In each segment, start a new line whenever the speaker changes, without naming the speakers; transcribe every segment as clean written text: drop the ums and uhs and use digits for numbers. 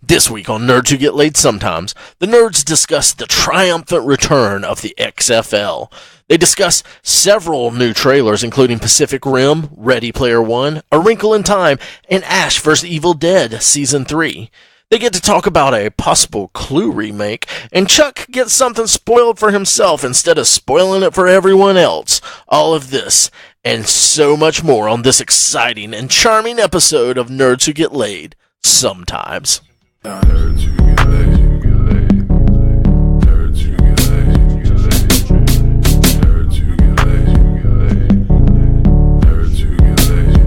This week on Nerds Who Get Laid Sometimes, the nerds discuss the triumphant return of the XFL. They discuss several new trailers, including Pacific Rim, Ready Player One, A Wrinkle in Time, and Ash vs. Evil Dead Season 3. They get to talk about a possible Clue remake, and Chuck gets something spoiled for himself instead of spoiling it for everyone else. All of this, and so much more on this exciting and charming episode of Nerds Who Get Laid Sometimes.
Nerds who get laid, nerds who get laid, nerds who get laid, nerds who get laid, nerds who get laid,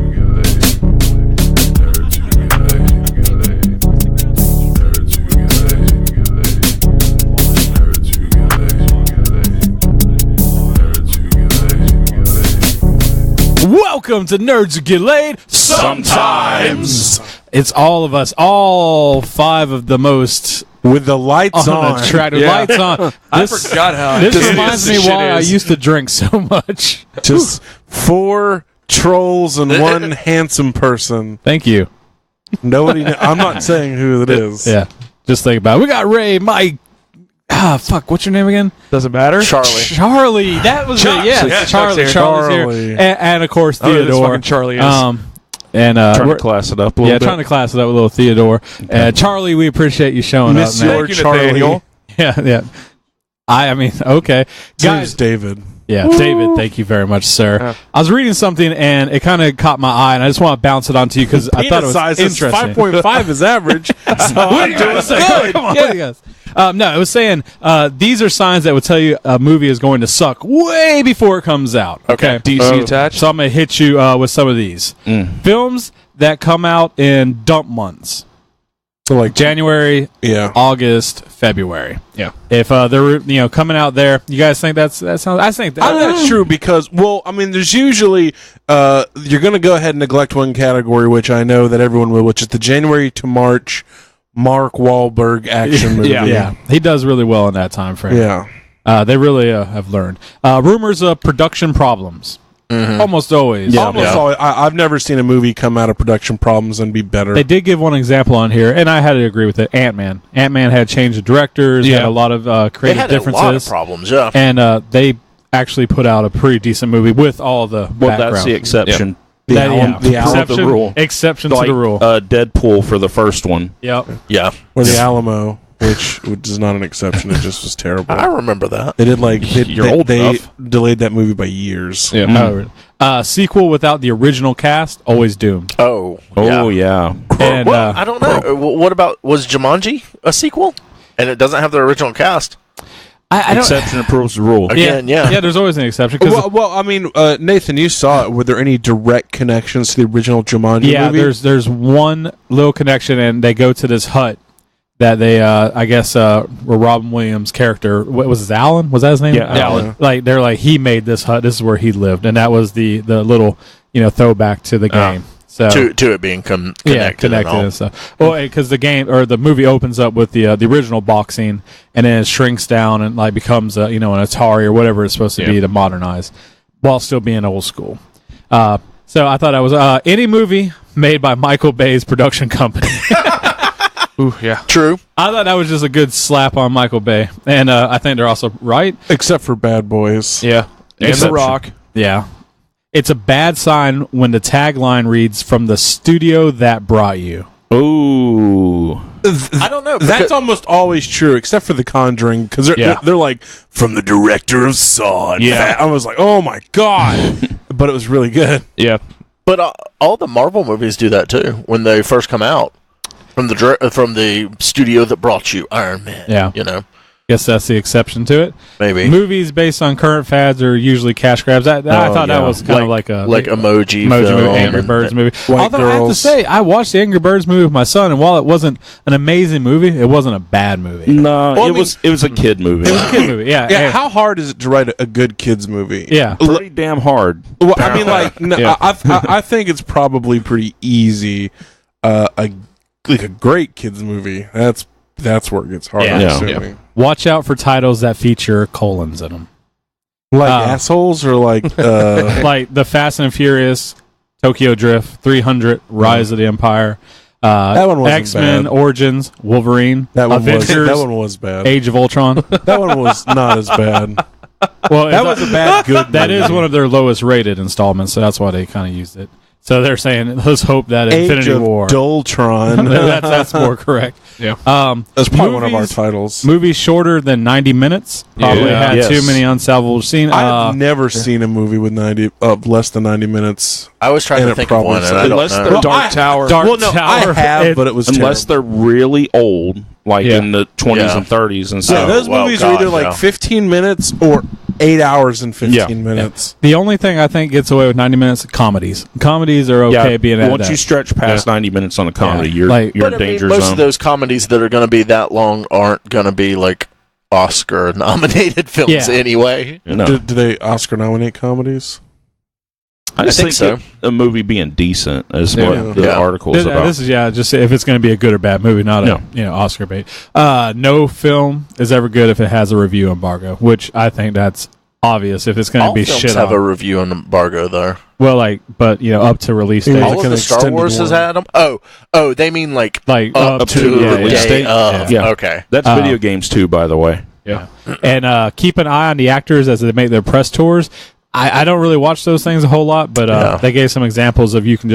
nerds who get laid, nerds who get laid.
Welcome to Nerds Who Get Laid Sometimes. It's all of us, all five of the most
with the lights on.
Attractive lights on.
I forgot how.
This reminds me why I used to drink so much.
Just 4 trolls and 1 handsome person.
Thank you.
Nobody. I'm not saying who it is.
Yeah, just think about it. We got Ray, Mike. What's your name again?
Doesn't matter.
Charlie. That was it. Yeah, Charlie's here, and of course Theodore.
Charlie is.
And
trying to class it up a little bit.
Trying to class it up with a little Theodore. Charlie, we appreciate you showing up, man.
Your Charlie.
Yeah. I mean, okay.
Guys, David.
Yeah, David, thank you very much, sir. I was reading something, and it kind of caught my eye, and I just want to bounce it onto you because I thought it was interesting.
5.5 is average. So I'm doing good.
Come on, yes. No, it was saying these are signs that would tell you a movie is going to suck way before it comes out. Okay.
DC attached.
So I'm going to hit you with some of these. Films that come out in dump months.
So like
January, August, February.
Yeah.
If they're coming out there, you guys think that sounds? I think
that's true because there's usually you're going to go ahead and neglect one category, which I know that everyone will, which is the January to March Mark Wahlberg action movie.
Yeah, he does really well in that time frame.
Yeah,
they really have learned. Rumors of production problems. Mm-hmm. Almost always.
Yeah. Always. I've never seen a movie come out of production problems and be better.
They did give one example on here, and I had to agree with it. Ant-Man had changed the directors, had a lot of creative differences.
A lot of problems, yeah.
And they actually put out a pretty decent movie with all the background.
That's the exception.
The rule. Exception to the rule.
Deadpool for the first one.
Yep.
Yeah.
Or the Alamo. Which is not an exception. It just was terrible.
I remember that.
They did they delayed that movie by years.
Yeah.
Sequel without the original cast, always doomed.
Oh
yeah.
And
I don't know. What about, was Jumanji a sequel? And it doesn't have the original cast.
Exception proves the rule.
Again,
yeah. There's always an exception.
Nathan, you saw it. Were there any direct connections to the original Jumanji movie?
Yeah, there's one little connection, and they go to this hut that they, were Robin Williams' character. What was his Alan? Was that his name?
Yeah, Alan.
They're like, he made this hut. This is where he lived, and that was the little throwback to the game. So
to it being connected
and stuff. Well, because the game or the movie opens up with the original boxing, and then it shrinks down and like becomes an Atari or whatever it's supposed to be to modernize, while still being old school. So I thought that was any movie made by Michael Bay's production company.
Ooh, yeah.
True.
I thought that was just a good slap on Michael Bay. And I think they're also right.
Except for Bad Boys.
Yeah. And The Rock.
Yeah. It's a bad sign when the tagline reads, "From the studio that brought you."
Ooh.
I don't know.
That's almost always true, except for The Conjuring, because they're like, from the director of Saw. Yeah. I was like, oh my God. But it was really good.
Yeah.
But all the Marvel movies do that too, when they first come out. From the studio that brought you Iron Man.
Yeah. Guess that's the exception to it.
Maybe.
Movies based on current fads are usually cash grabs. I thought that was kind of like a...
Like Emoji
movie, Angry Birds movie. Although I have to say, I watched the Angry Birds movie with my son, and while it wasn't an amazing movie, it wasn't a bad movie.
No, it was a kid movie.
It was a kid movie, yeah.
Yeah, how hard is it to write a good kids movie?
Yeah.
Pretty damn hard.
Well, I mean, I think it's probably pretty easy. A great kids movie. That's where it gets hard.
Yeah. Watch out for titles that feature colons in them.
Like assholes or like...
like The Fast and Furious, Tokyo Drift, 300, Rise of the Empire.
That one wasn't
X-Men
bad.
Origins, Wolverine,
That one
Avengers,
was bad.
Age of Ultron.
That one was not as bad.
Well,
That was a bad good.
that
movie.
is one of their lowest rated installments, so that's why they kind of used it. So they're saying, let's hope that
Age
Infinity
of
War.
Doltron.
that's more correct.
Yeah.
That's probably one of our
Movies-
titles.
Movies shorter than 90 minutes probably
Yeah.
had
Yes.
too many unsalvageable scenes.
I've never seen a movie with less than 90 minutes.
I was trying
And
to
it
think of one,
probably
and I
Unless
don't
they're
know.
Dark Tower.
Dark
Well, no,
Tower.
I have, but it was
Unless
terrible.
they're really old, like
Yeah.
in the 20s
Yeah.
and 30s and
Yeah,
stuff.
those
well,
movies
God,
are either like
no.
15 minutes or 8 hours and 15 minutes.
The only thing I think gets away with 90 minutes comedies. Comedies are okay being at
once
that.
you stretch past 90 minutes on a comedy,
Yeah.
you're
Like-
you're
But
in
I mean,
danger
most
zone.
of those comedies that are going to be that long aren't going to be like Oscar-nominated films
Yeah.
anyway.
You know.
Do they Oscar nominate comedies?
I just
think so.
a movie being decent is
Yeah.
what the
Yeah.
article is about.
This is just if it's going to be a good or bad movie, not a Oscar bait. No film is ever good if it has a review embargo, which I think that's obvious. If it's going to
All
be
films
shit
have
on,
a review embargo, though.
well, up to release
Yeah.
date,
All
like
of
an
the Star
extended
Wars has
one.
had them. Oh, they mean like
like
up to
the
the
release
day
date.
of.
Yeah.
Okay.
That's video games too, by the way.
and keep an eye on the actors as they make their press tours. I don't really watch those things a whole lot, but they gave some examples of you can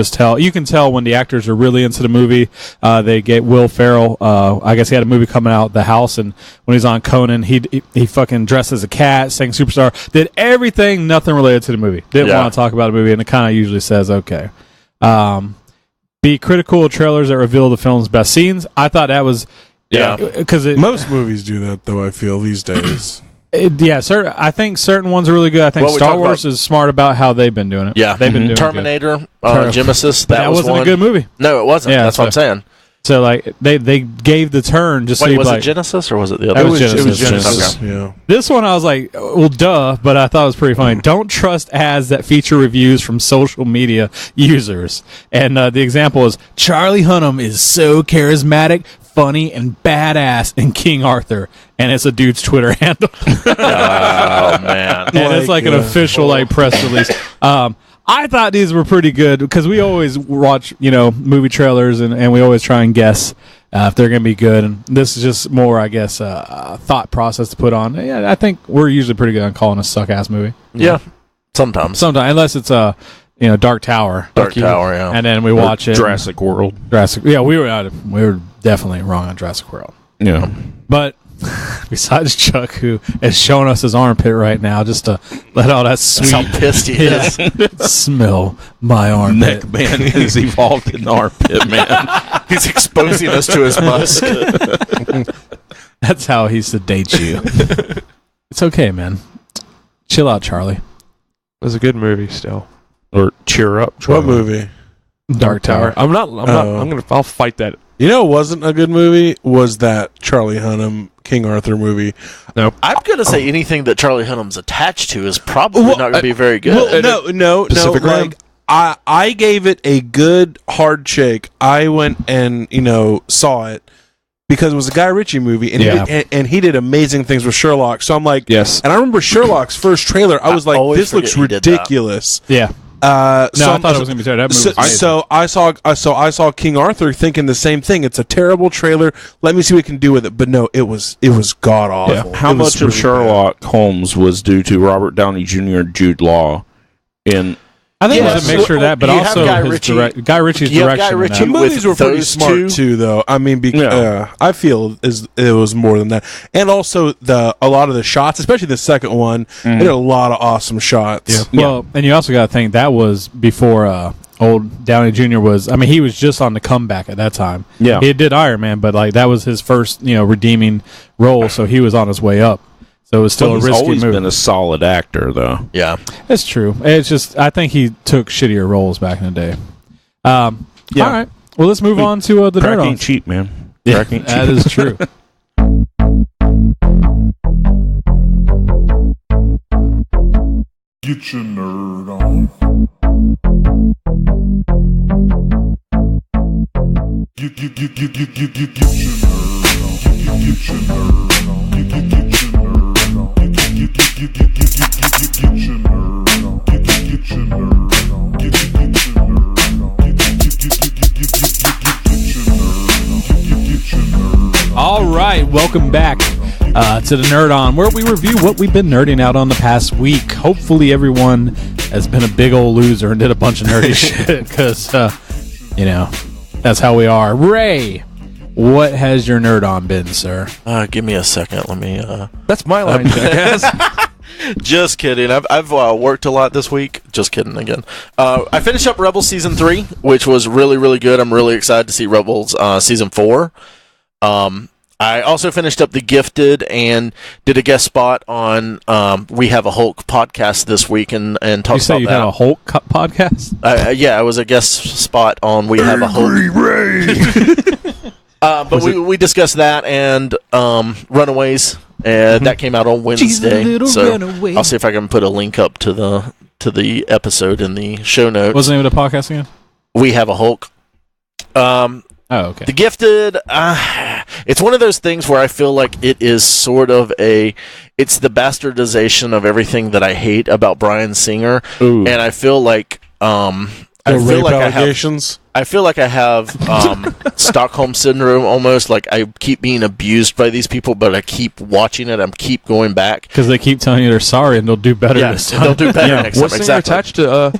tell when the actors are really into the movie. They get Will Ferrell. I guess he had a movie coming out, The House, and when he's on Conan, he fucking dressed as a cat, sang Superstar, did everything, nothing related to the movie. Didn't want to talk about the movie, and it kind of usually says okay. Be critical of trailers that reveal the film's best scenes. I thought that was because
Most movies do that, though, I feel, these days.
I think certain ones are really good. I think
Well, we
Star
talked
Wars is smart about how they've been doing it.
Yeah.
They've been doing
Terminator,
Ter-
Genesis.
But
That
that
was
wasn't
one.
a good movie.
No, it wasn't.
Yeah,
That's what I'm saying.
So like they gave the turn just
Wait,
so
was
like
it Genesis or was it the
That
other?
was
one?
Genesis.
It was
Genesis.
Genesis. Yeah.
this one. I was like, well, duh, but I thought it was pretty funny. Don't trust ads that feature reviews from social media users. And the example is Charlie Hunnam is so charismatic, funny, and badass in King Arthur, and it's a dude's Twitter handle,
Oh man.
and it's like an official press release. I thought these were pretty good because we always watch, movie trailers and we always try and guess if they're going to be good. And this is just more, I guess, thought process to put on. Yeah, I think we're usually pretty good on calling a suck-ass movie.
Yeah. Sometimes.
Unless it's Dark Tower.
Dark Tower, yeah.
And then we watch it.
Jurassic World.
Yeah, we were definitely wrong on Jurassic World.
Yeah.
But besides Chuck, who is showing us his armpit right now, just to let all that
That's
sweet
how pissed he is.
smell my armpit.
Neck man is evolved in the armpit, man.
He's exposing us to his musk.
That's how he sedates you. It's okay, man. Chill out, Charlie.
It was a good movie still.
Or cheer up.
What
Charlie.
movie?
Dark Tower.
I'll fight that.
You know what wasn't a good movie? Was that Charlie Hunnam King Arthur movie.
I'm going to say anything that Charlie Hunnam's attached to is probably not going to be very good.
Well, no.
Pacific Rim?
Like, I gave it a good hard shake. I went and saw it because it was a Guy Ritchie movie, and he did amazing things with Sherlock. So I'm like,
Yes.
And I remember Sherlock's first trailer. I was like,
always
this looks
forget he did that.
ridiculous.
Yeah.
No,
I thought it was going to be terrible. That movie was amazing.
So I saw King Arthur thinking the same thing. It's a terrible trailer. Let me see what we can do with it. But no, it was god awful.
How much of Sherlock Holmes was due to Robert Downey Jr. and Jude Law in?
I think
Yes.
it was a mixture of that, but
You have
also
Guy
his
Ritchie-
Guy Ritchie's
you have
direction.
Guy
in
Ritchie
that.
The movies were
with
pretty
those
smart
two?
too, though. I mean,
Yeah.
I feel it was more than that, and also a lot of the shots, especially the second one, they did a lot of awesome shots.
Well, and you also got to think that was before old Downey Jr. was. I mean, he was just on the comeback at that time.
Yeah.
He did Iron Man, but that was his first redeeming role, so he was on his way up. So it was still
He's
a risky
always
move.
been a solid actor, though.
Yeah.
It's true. It's just I think he took shittier roles back in the day. All right. Well, let's move on to the
Crack
nerd
ain't cheap, man.
Yeah,
Crack ain't cheap.
that is true.
Get your nerd on. Get your nerd on. Get your nerd on. Get your nerd on. Get your nerd on. Get your nerd on. Get your nerd on. Get your
All right, welcome back to the Nerd On, where we review what we've been nerding out on the past week. Hopefully everyone has been a big old loser and did a bunch of nerdy shit, because, that's how we are. Ray, what has your Nerd On been, sir?
Give me a second. Let me.
That's my line, jackass.
Just kidding. I've worked a lot this week. Just kidding again. I finished up Rebels Season 3, which was really, really good. I'm really excited to see Rebels Season 4. I also finished up The Gifted and did a guest spot on We Have a Hulk podcast this week and talked about that.
You say you have a Hulk podcast?
Yeah, I was a guest spot on We Have a Hulk. But we discussed that and Runaways. And that came out on Wednesday, so runaway. I'll see if I can put a link up to the episode in the show notes.
What's the name of the podcast again?
We Have a Hulk.
Okay.
The Gifted, it's one of those things where I feel like it is sort of it's the bastardization of everything that I hate about Bryan Singer.
Ooh.
And I feel like I feel like I have Stockholm syndrome almost. Like I keep being abused by these people, but I keep watching it. I keep going back
because they keep telling you they're sorry and they'll do better. This time.
They'll do better next time.
What's
Exactly.
attached to?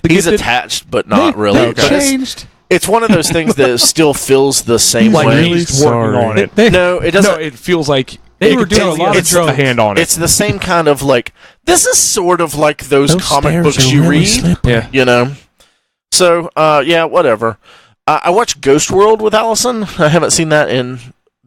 He's attached, but not really.
They
But
changed.
it's one of those things that still feels the same
Like
way.
he's working on it.
No, it doesn't.
No, it feels like
They were doing a lot of
a
drugs.
hand on it.
It's the same kind of like. This is sort of like those comic books you read.
Yeah.
You know. So, yeah, whatever. I watched Ghost World with Allison. I haven't seen that in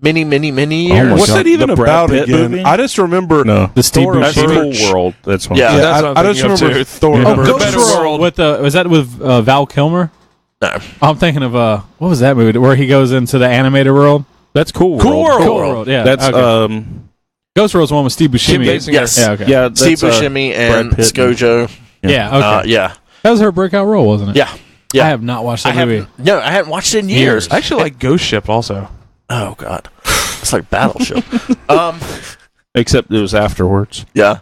many, many, many years.
What's that even
The Brad
about
Pitt
again?
movie?
I just remember
The Steve
Thor
That's
Buscemi.
Cool World. That's one.
Yeah.
That's what
I
I'm
just
thinking of,
remember
too.
Thor.
Oh,
Bird.
Ghost World with was that with Val Kilmer?
No.
I'm thinking of what was that movie where he goes into the animated world?
That's Cool
Cool
World.
World. Yeah,
That's
okay. Ghost World's the one with Steve Buscemi.
Basinger.
Yes.
Yeah, okay.
yeah. That's,
Steve Buscemi and
Brad Pitt.
Skojo.
Yeah, okay.
Yeah.
That was her breakout role, wasn't it?
Yeah. Yeah.
I have not watched that movie.
No, I hadn't watched it in years.
I actually like Ghost Ship also.
Oh, God. It's like Battleship.
Except it was afterwards.
Yeah.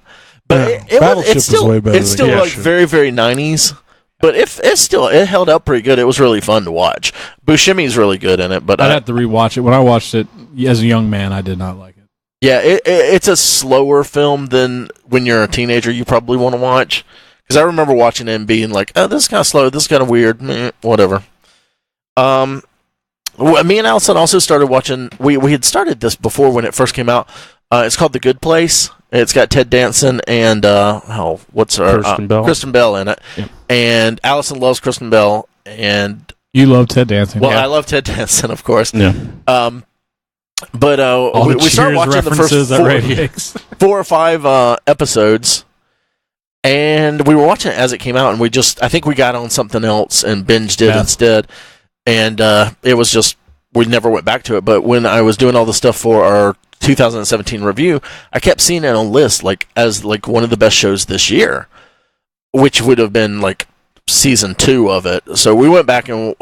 But
Battleship
it's still,
is way better
it's
than
still
Ghost
like
Ship.
very, very 90s. But it held up pretty good. It was really fun to watch. Buscemi's really good in it. But
I'd have to rewatch it. When I watched it as a young man, I did not like it.
yeah, it's a slower film than when you're a teenager you probably want to watch. Because I remember watching it and being like, oh, this is kind of slow. This is kind of weird. Whatever. Me and Allison also started watching. We had started this before when it first came out. It's called The Good Place. It's got Ted Danson and what's her Kristen Bell in it.
Yep.
And Allison loves Kristen Bell. And
You love Ted Danson.
I love Ted Danson, of course.
Yeah.
But
All
we
the
started
Cheers
watching the
references
first
that Ray makes.
4 or 5 episodes. And we were watching it as it came out, and I think we got on something else and binged it instead. And it was just, we never went back to it. But when I was doing all the stuff for our 2017 review, I kept seeing it on a list as one of the best shows this year, which would have been like season 2 of it. So we went back and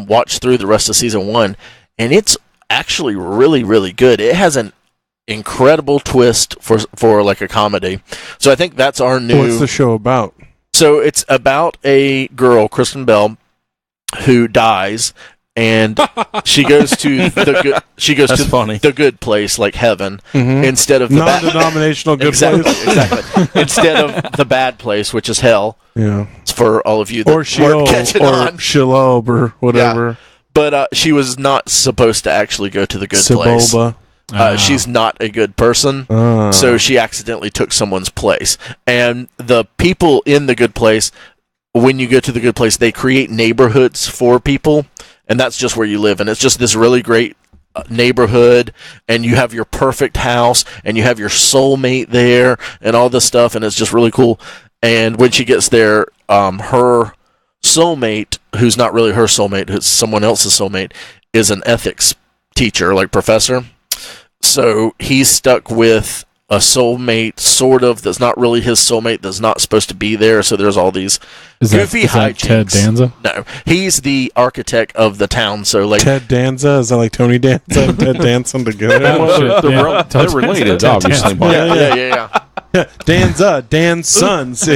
watched through the rest of season 1, and it's actually really, really good. It has an incredible twist for like a comedy. So I think that's our new.
What's the show about?
So it's about a girl, Kristen Bell, who dies, and she goes to the good place, like heaven, instead of the
Non-denominational good
exactly,
place.
exactly. Instead of the bad place, which is hell.
Yeah.
It's for all of you that
Or
weren't
Sheol,
catching
or
on.
Shelob, or whatever.
But she was not supposed to actually go to the good place.
Siboba.
She's not a good person, so she accidentally took someone's place. And the people in the good place, when you go to the good place, they create neighborhoods for people, and that's just where you live. And it's just this really great neighborhood, and you have your perfect house, and you have your soulmate there, and all this stuff, and it's just really cool. And when she gets there, her soulmate, who's not really her soulmate, who's someone else's soulmate, is an ethics teacher, like professor. So he's stuck with a soulmate, sort of, that's not really his soulmate, that's not supposed to be there. So there's all these goofy
is that Ted
hijinks.
Danza?
No, he's the architect of the town. So like
Ted Danza? Is that like Tony Danza and Ted Danson together?
Shit, yeah.
They're related, obviously.
yeah.
Danza, Dan's sons.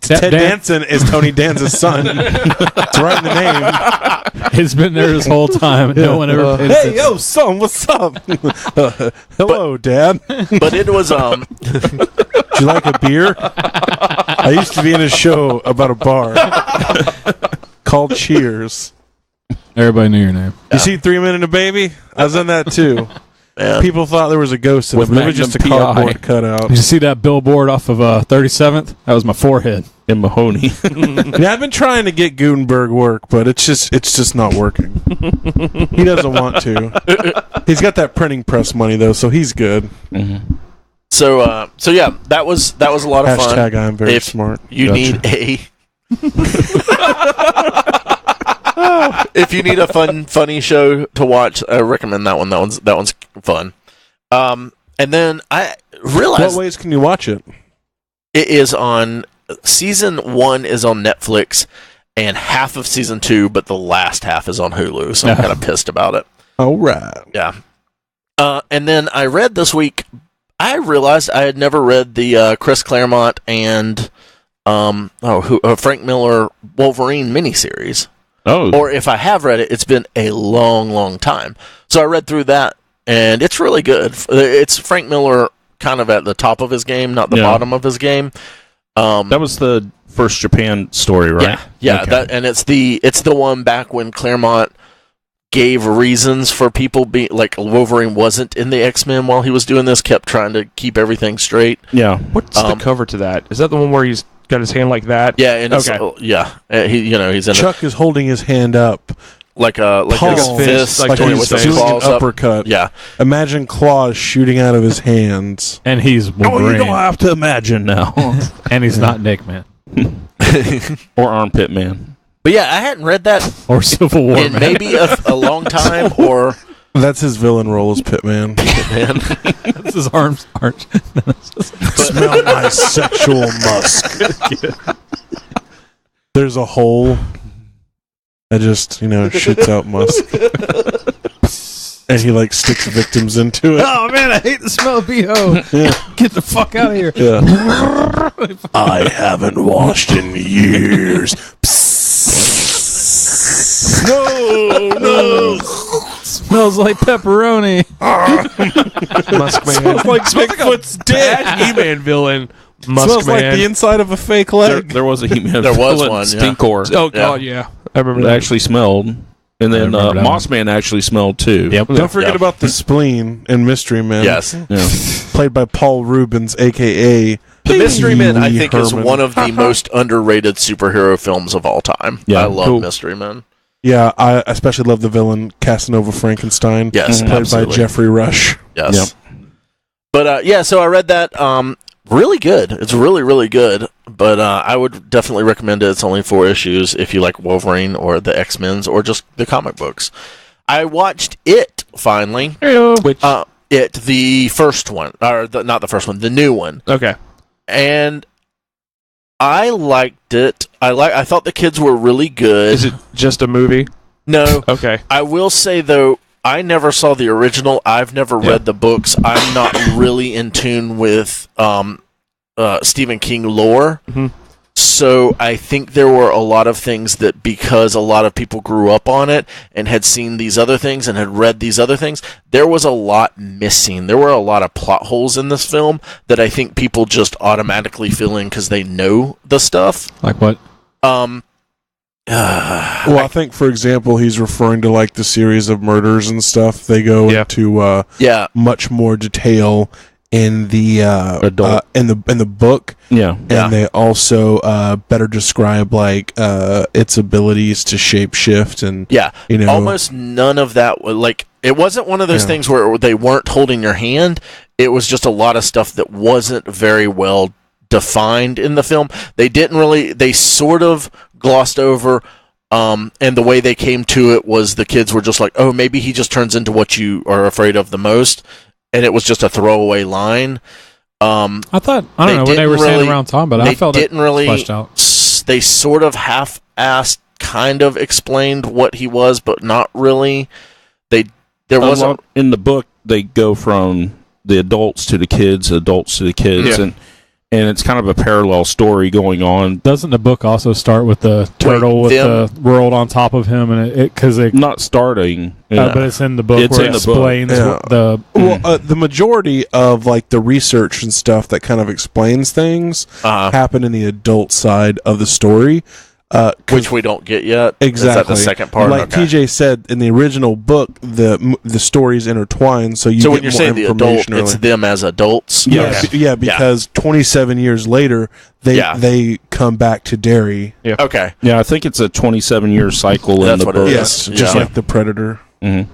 Ted Danson is Tony Danza's son. It's right in the name.
He's been there this whole time, and no one ever paid
Hey,
attention.
yo, son, what's up? Hello, Dad.
But it was
Do you like a beer? I used to be in a show about a bar called Cheers.
Everybody knew your name.
You see 3 Men and a Baby? I was in that too.
yeah.
People thought there was a ghost in it.
With
It was just a
Magnum PI.
cardboard cutout.
Did you see that billboard off of 37th? That was my forehead.
In Mahoney.
Yeah, I've been trying to get Gutenberg work, but it's just not working. He doesn't want to. He's got that printing press money though, so he's good.
So yeah, that was a lot of fun.
Hashtag I'm very
If
smart.
You
Gotcha.
need a if you need a funny show to watch, I recommend that one. That one's fun. And then I realized
What ways can you watch it?
it is on season 1 is on Netflix and half of season 2, but the last half is on Hulu. So I'm kind of pissed about it.
All right.
Yeah. And then I read this week. I realized I had never read the Chris Claremont and Frank Miller Wolverine miniseries.
Oh.
Or if I have read it, it's been a long, long time. So I read through that, and it's really good. It's Frank Miller kind of at the top of his game, not the bottom of his game.
That was the first Japan story, right?
Yeah.
Okay.
And it's the one back when Claremont gave reasons for people being like Wolverine wasn't in the X-Men while he was doing this, kept trying to keep everything straight.
Yeah.
What's the cover to that? Is that the one where he's got his hand like that?
Yeah, and
Okay.
he's in
Chuck is holding his hand up,
like a
Palm.
fist,
Like
like
Tony
he's
with
with
his
doing an
claws up.
uppercut.
Yeah,
Imagine claws shooting out of his hands.
And he's
Oh, you
Wolverine.
don't have to imagine now.
And he's not Nick Man.
Or Armpit Man.
but yeah, I hadn't read that
Or Civil War
in
Man.
maybe a long time. Or
That's his villain role as Pitman.
man,
This is arms arch.
Smell my sexual musk. There's a hole that just, shits out musk. And he, sticks victims into it.
Oh man, I hate the smell of BO.
Yeah.
Get the fuck out of here.
Yeah. I haven't washed in years. No.
Smells like pepperoni.
Musk Man.
Smells like Bigfoot's dick.
He-Man villain. Musk
Smells like
Man.
the inside of a fake leg.
There was a He-Man.
There was
villain,
one, yeah.
Stinkor.
Oh god, yeah. I remember
That
that.
actually smelled. And then
remember that
Moss Man actually smelled too.
Yep.
Don't forget
Yeah.
about the spleen in Mystery Men.
yes,
Yeah.
Played by Paul Rubens, a.k.a.
The Mystery Men, I
Lee
think, is
Herman.
one of the most underrated superhero films of all time.
Yeah,
I love
cool.
Mystery Men.
Yeah, I especially love the villain Casanova Frankenstein.
Yes,
played
absolutely.
by Jeffrey Rush.
Yes. But so I read that. Really good. It's really, really good. But I would definitely recommend it. It's only 4 issues if you like Wolverine or the X-Men's or just the comic books. I watched It finally.
Which
It, the first one, or not the first one, the new one,
okay.
and I liked it. I thought the kids were really good.
Is it just a movie?
No.
Okay.
I will say though, I never saw the original. I've never read the books. I'm not really in tune with Stephen King lore.
Mhm.
So I think there were a lot of things that, because a lot of people grew up on it and had seen these other things and had read these other things, there was a lot missing. There were a lot of plot holes in this film that I think people just automatically fill in because they know the stuff.
Like what?
Well, I think, for example, he's referring to the series of murders and stuff. They go
Yeah.
into
Yeah.
much more detail in the
Adult.
in the book.
Yeah.
Yeah.
And they also better describe its abilities to shapeshift and
Yeah,
you know
almost none of that. It wasn't one of those
Yeah.
things where they weren't holding your hand. It was just a lot of stuff that wasn't very well defined in the film. They didn't really. They sort of glossed over. And the way they came to it was the kids were just like, "Oh, maybe he just turns into what you are afraid of the most," and it was just a throwaway line.
I thought, I don't know, when they
didn't
were standing
really-
around talking about it,
they
I felt
didn't
it
really
fleshed out.
They sort of half-assed kind of explained what he was, but not really. There wasn't.
In the book, they go from the adults to the kids,
Yeah.
and it's kind of a parallel story going on.
Doesn't the book also start with the turtle with the world on top of him, and it because it
Not starting,
but it's in the book
It's
where
in
it
the book.
explains
Yeah.
what the
The majority of like the research and stuff that kind of explains things happen in the adult side of the story,
which we don't get yet.
exactly.
Is that the second part?
Like
Okay.
TJ said, in the original book, the stories intertwine, so you
So
get
when you're
more
saying the adult,
information
it's
early.
them as adults.
Yeah,
Okay.
because 27 years later, they come back to Derry.
Okay.
Yeah, I think it's a 27-year cycle in
That's
the
what it
book.
is.
Yes, just
Yeah.
like the Predator.
Mhm.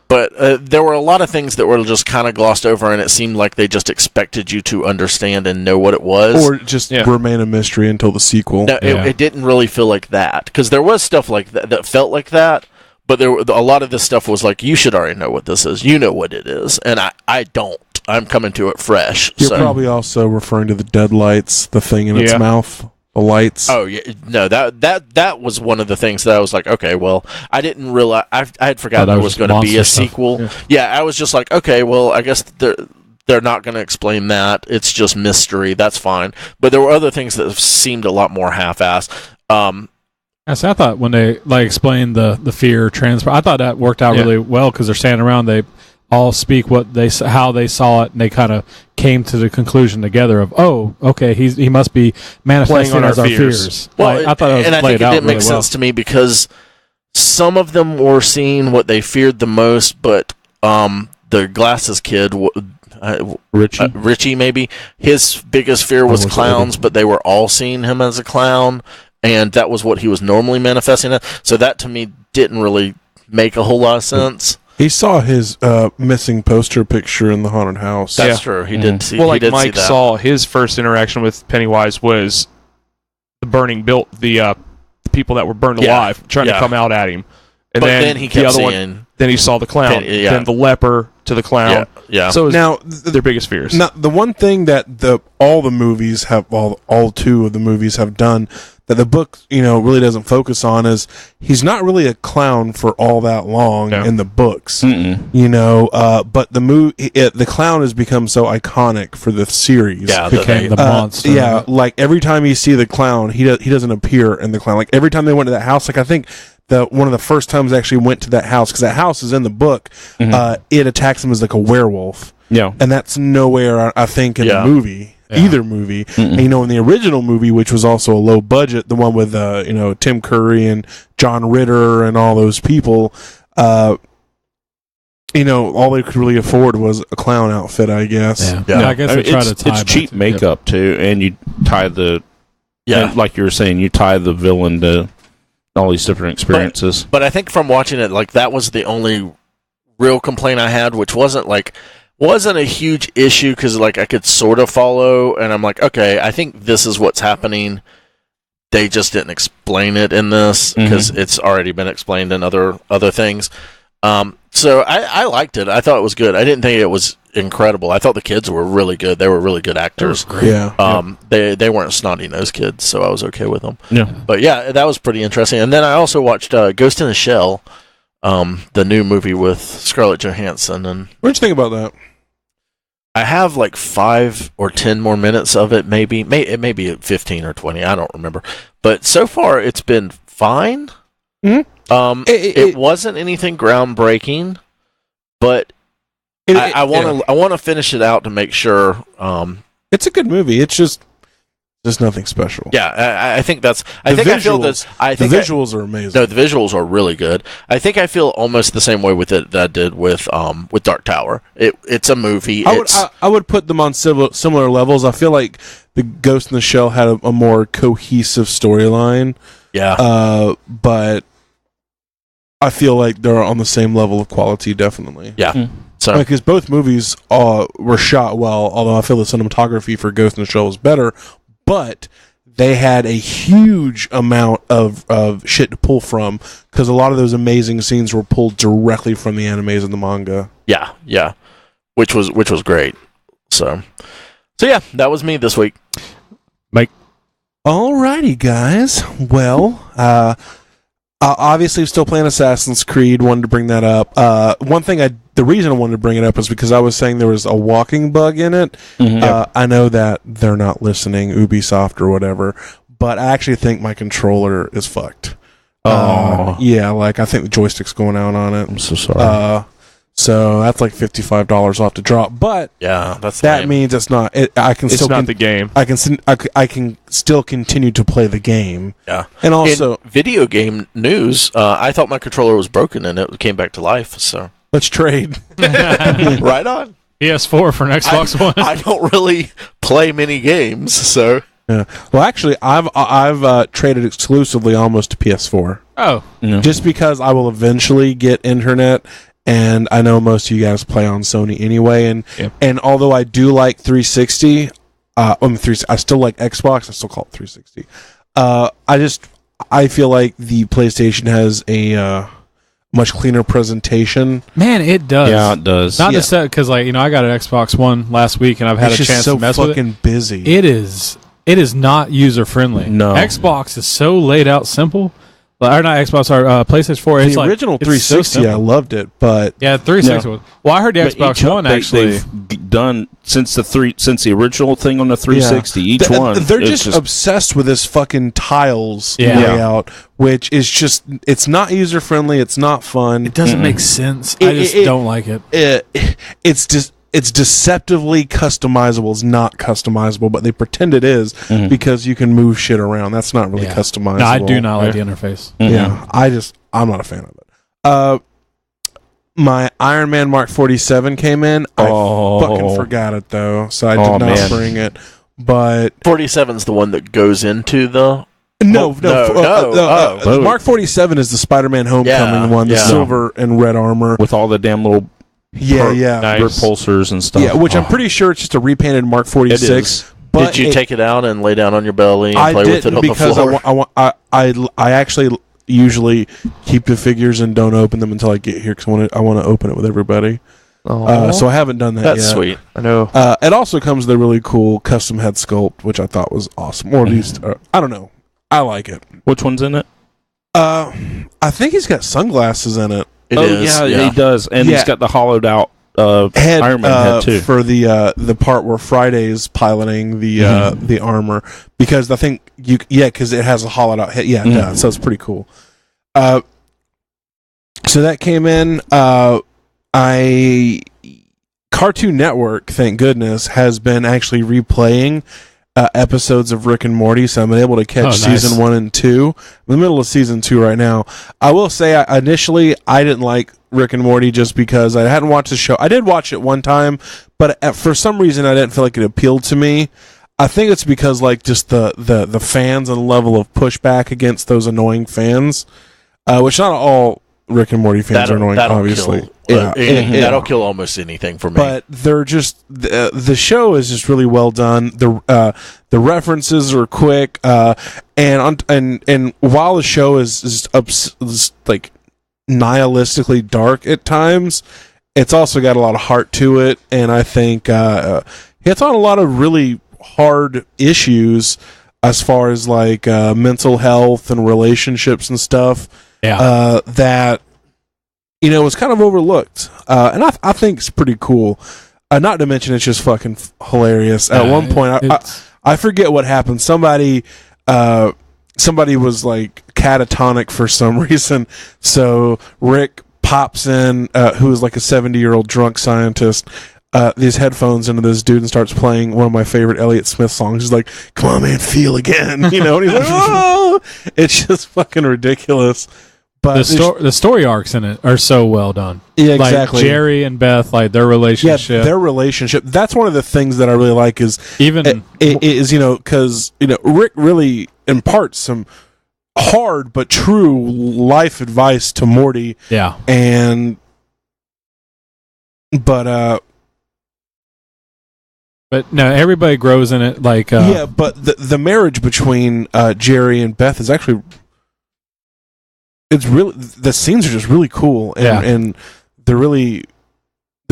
But there were a lot of things that were just kind of glossed over, and it seemed like they just expected you to understand and know what it was.
Or just remain a mystery until the sequel.
No,
Yeah.
it didn't really feel like that, because there was stuff like that felt like that, but there were, a lot of this stuff was like, you should already know what this is. You know what it is, and I don't. I'm coming to it fresh.
You're
so.
probably also referring to the deadlights, the thing in its mouth, the lights.
Oh yeah, no, that was one of the things that I was like, okay, well, I didn't realize I had forgotten
that
there
was
was going to be a
monster stuff.
sequel. Yeah, I was just like, okay, well, I guess they're not going to explain that. It's just mystery. That's fine. But there were other things that seemed a lot more half-assed.
I thought when they explained the fear transfer, I thought that worked out really well because they're standing around. They all speak how they saw it, and they kind of came to the conclusion together of, oh, okay, he must be manifesting
on
as
our
our
fears.
fears.
Well,
I thought it was
and I
laid
think it
out
didn't make
really well.
sense to me because some of them were seeing what they feared the most, but the glasses kid. Richie, maybe his biggest fear was clowns, but they were all seeing him as a clown, and that was what he was normally manifesting as. So that to me didn't really make a whole lot of sense.
He saw his missing poster picture in the haunted house.
That's true. He did see.
Well,
he
like
did
Mike
see that.
saw his first interaction with Pennywise was the the people that were burned alive trying to come out at him, and
but
then
he
the
kept
other
seeing.
one. Then he saw the clown.
Yeah.
Then the leper to the clown.
Yeah.
So it was
Now,
their biggest fears.
now, the one thing that all the movies have, all two of the movies have done that the book, really doesn't focus on is he's not really a clown for all that long in the books, but the clown has become so iconic for the series.
Yeah,
Became the monster.
Yeah, like every time you see the clown, he doesn't appear in the clown. Like every time they went to that house, like I think one of the first times they actually went to that house, because that house is in the book, it attacks him as like a werewolf.
Yeah.
And that's nowhere, I think, in the movie. Either movie. And, in the original movie, which was also a low budget, the one with Tim Curry and John Ritter and all those people, all they could really afford was a clown outfit, I guess.
Yeah, I guess they try to tie
it's
back
cheap
to-
makeup too, and you tie and like you were saying, you tie the villain to all these different experiences.
But I think from watching it, like that was the only real complaint I had, which wasn't a huge issue because like I could sort of follow, and I'm like, okay, I think this is what's happening. They just didn't explain it in this because it's already been explained in other things. So I liked it. I thought it was good. I didn't think it was incredible. I thought the kids were really good. They were really good actors.
Yeah.
They weren't snotty-nosed kids, so I was okay with them.
Yeah.
But yeah, that was pretty interesting. And then I also watched Ghost in the Shell, the new movie with Scarlett Johansson. And
What'd you think about that?
I have like 5 or 10 more minutes of it, maybe. It may be 15 or 20. I don't remember. But so far, it's been fine. It wasn't anything groundbreaking, but I want to finish it out to make sure.
It's a good movie. It's just nothing special.
Yeah, I think that's. I
The
think I feel
visuals-
that. I
The
think
visuals are amazing.
No, the visuals are really good. I think I feel almost the same way with it that I did with Dark Tower. It's a movie.
I would put them on similar levels. I feel like the Ghost in the Shell had a more cohesive storyline.
Yeah.
But I feel like they're on the same level of quality, definitely.
Yeah. So
because both movies were shot well, although I feel the cinematography for Ghost in the Shell was better, but they had a huge amount of shit to pull from because a lot of those amazing scenes were pulled directly from the animes and the manga.
yeah, which was great. So yeah, that was me this week.
Mike.
Alrighty, guys. Well, Obviously, I'm still playing Assassin's Creed. Wanted to bring that up. The reason I wanted to bring it up is because I was saying there was a walking bug in it. I know that they're not listening, Ubisoft or whatever, but I actually think my controller is fucked. Yeah, like I think the joystick's going out on it.
I'm so sorry.
So that's like $55 off to drop, but that means it's not. It's
not the game.
I can still continue to play the game.
Yeah,
and also
in video game news, I thought my controller was broken and it came back to life. So
let's trade.
Right on.
PS4 for an Xbox One.
I don't really play many games, so.
Yeah. Well, actually, I've traded exclusively almost to PS4.
Oh,
just because I will eventually get internet. And I know most of you guys play on Sony anyway, and although I do like 360, I still like Xbox. I still call it 360. I feel like the PlayStation has a much cleaner presentation.
Man, it does.
Yeah, it does.
Not just that, because I got an Xbox One last week, and I've had a chance to mess with it.
It's just so fucking busy.
It is not user friendly.
No,
Xbox is so laid out simple. Or not Xbox, or PlayStation 4.
The original 360, I loved it, but
360 was. Well, I heard the Xbox One actually
they've done since the original thing on the 360. Each one,
they're just obsessed with this fucking tiles layout, which is just it's not user friendly. It's not fun.
It doesn't make sense. I just don't like it.
It's just. It's deceptively customizable. It's not customizable, but they pretend it is because you can move shit around. That's not really customizable.
No, I do not like the interface.
Yeah, I'm not a fan of it. My Iron Man Mark 47 came in. I fucking forgot it though, so I did not bring it. But
47's the one that goes into the.
No. Mark 47 is the Spider-Man Homecoming one, the silver and red armor
with all the damn little. Repulsors and stuff.
Yeah, which I'm pretty sure it's just a repainted Mark 46.
But did you take it out and lay down on your belly and play with it on the floor?
I actually usually keep the figures and don't open them until I get here because I want to open it with everybody. So I haven't done that yet.
That's sweet.
I know.
It also comes with a really cool custom head sculpt, which I thought was awesome. Or at least, I don't know. I like it.
Which one's in it?
I think he's got sunglasses in it.
He does, and he's got the hollowed out
head,
Iron Man head too
for the part where Friday's piloting the armor, because I think because it has a hollowed out head. Yeah, it does. So it's pretty cool. So that came in. Cartoon Network, thank goodness, has been actually replaying episodes of Rick and Morty, so I'm able to catch season 1 and 2. I'm in the middle of season 2 right now. I will say, initially, I didn't like Rick and Morty just because I hadn't watched the show. I did watch it one time, but for some reason, I didn't feel like it appealed to me. I think it's because, like, just the fans and the level of pushback against those annoying fans, which not all Rick and Morty fans are annoying, obviously.
That'll kill almost anything for me.
But they're just the show is just really well done. The references are quick, and while the show is like nihilistically dark at times, it's also got a lot of heart to it, and I think hits on a lot of really hard issues as far as like mental health and relationships and stuff. That was kind of overlooked, and I think it's pretty cool. Not to mention, it's just fucking hilarious. At one point, I forget what happened. Somebody was like catatonic for some reason. So Rick pops in, who is like a 70-year-old drunk scientist, these headphones into this dude and starts playing one of my favorite Elliott Smith songs. He's like, "Come on, man, feel again," and he's like, "Oh!" It's just fucking ridiculous. But
the story arcs in it are so well done.
Yeah, exactly.
Like Jerry and Beth, like their relationship.
Yeah, their relationship. That's one of the things that I really like is because Rick really imparts some hard but true life advice to Morty.
Yeah,
but
no, everybody grows in it. Like
but the marriage between Jerry and Beth is actually. It's really the scenes are just really cool, and they're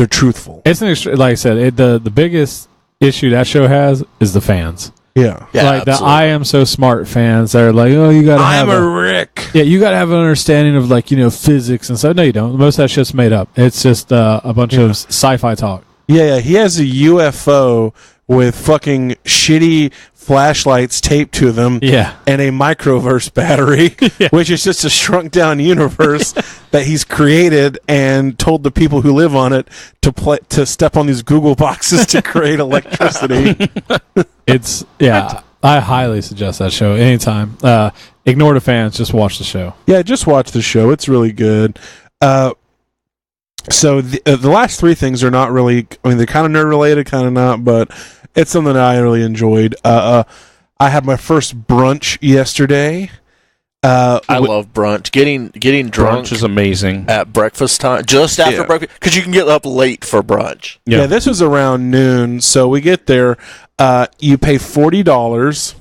truthful.
It's like I said, the biggest issue that show has is the fans.
Yeah.
Like the I Am So Smart fans that are like, oh, you gotta have
I'm a Rick.
Yeah, you gotta have an understanding of like, physics and stuff. No, you don't. Most of that shit's made up. It's just a bunch of sci-fi talk.
Yeah, he has a UFO with fucking shitty flashlights taped to them, and a microverse battery, which is just a shrunk down universe that he's created and told the people who live on it to step on these Google boxes to create electricity.
It's I highly suggest that show anytime. Ignore the fans, just watch the show.
Yeah, just watch the show. It's really good. So the last three things are not really. I mean, they're kind of nerd related, kind of not, but it's something that I really enjoyed. I had my first brunch yesterday.
I love brunch. Getting drunk
brunch is amazing
at breakfast time, just after breakfast, because you can get up late for brunch.
Yeah, this was around noon, so we get there. You pay $40.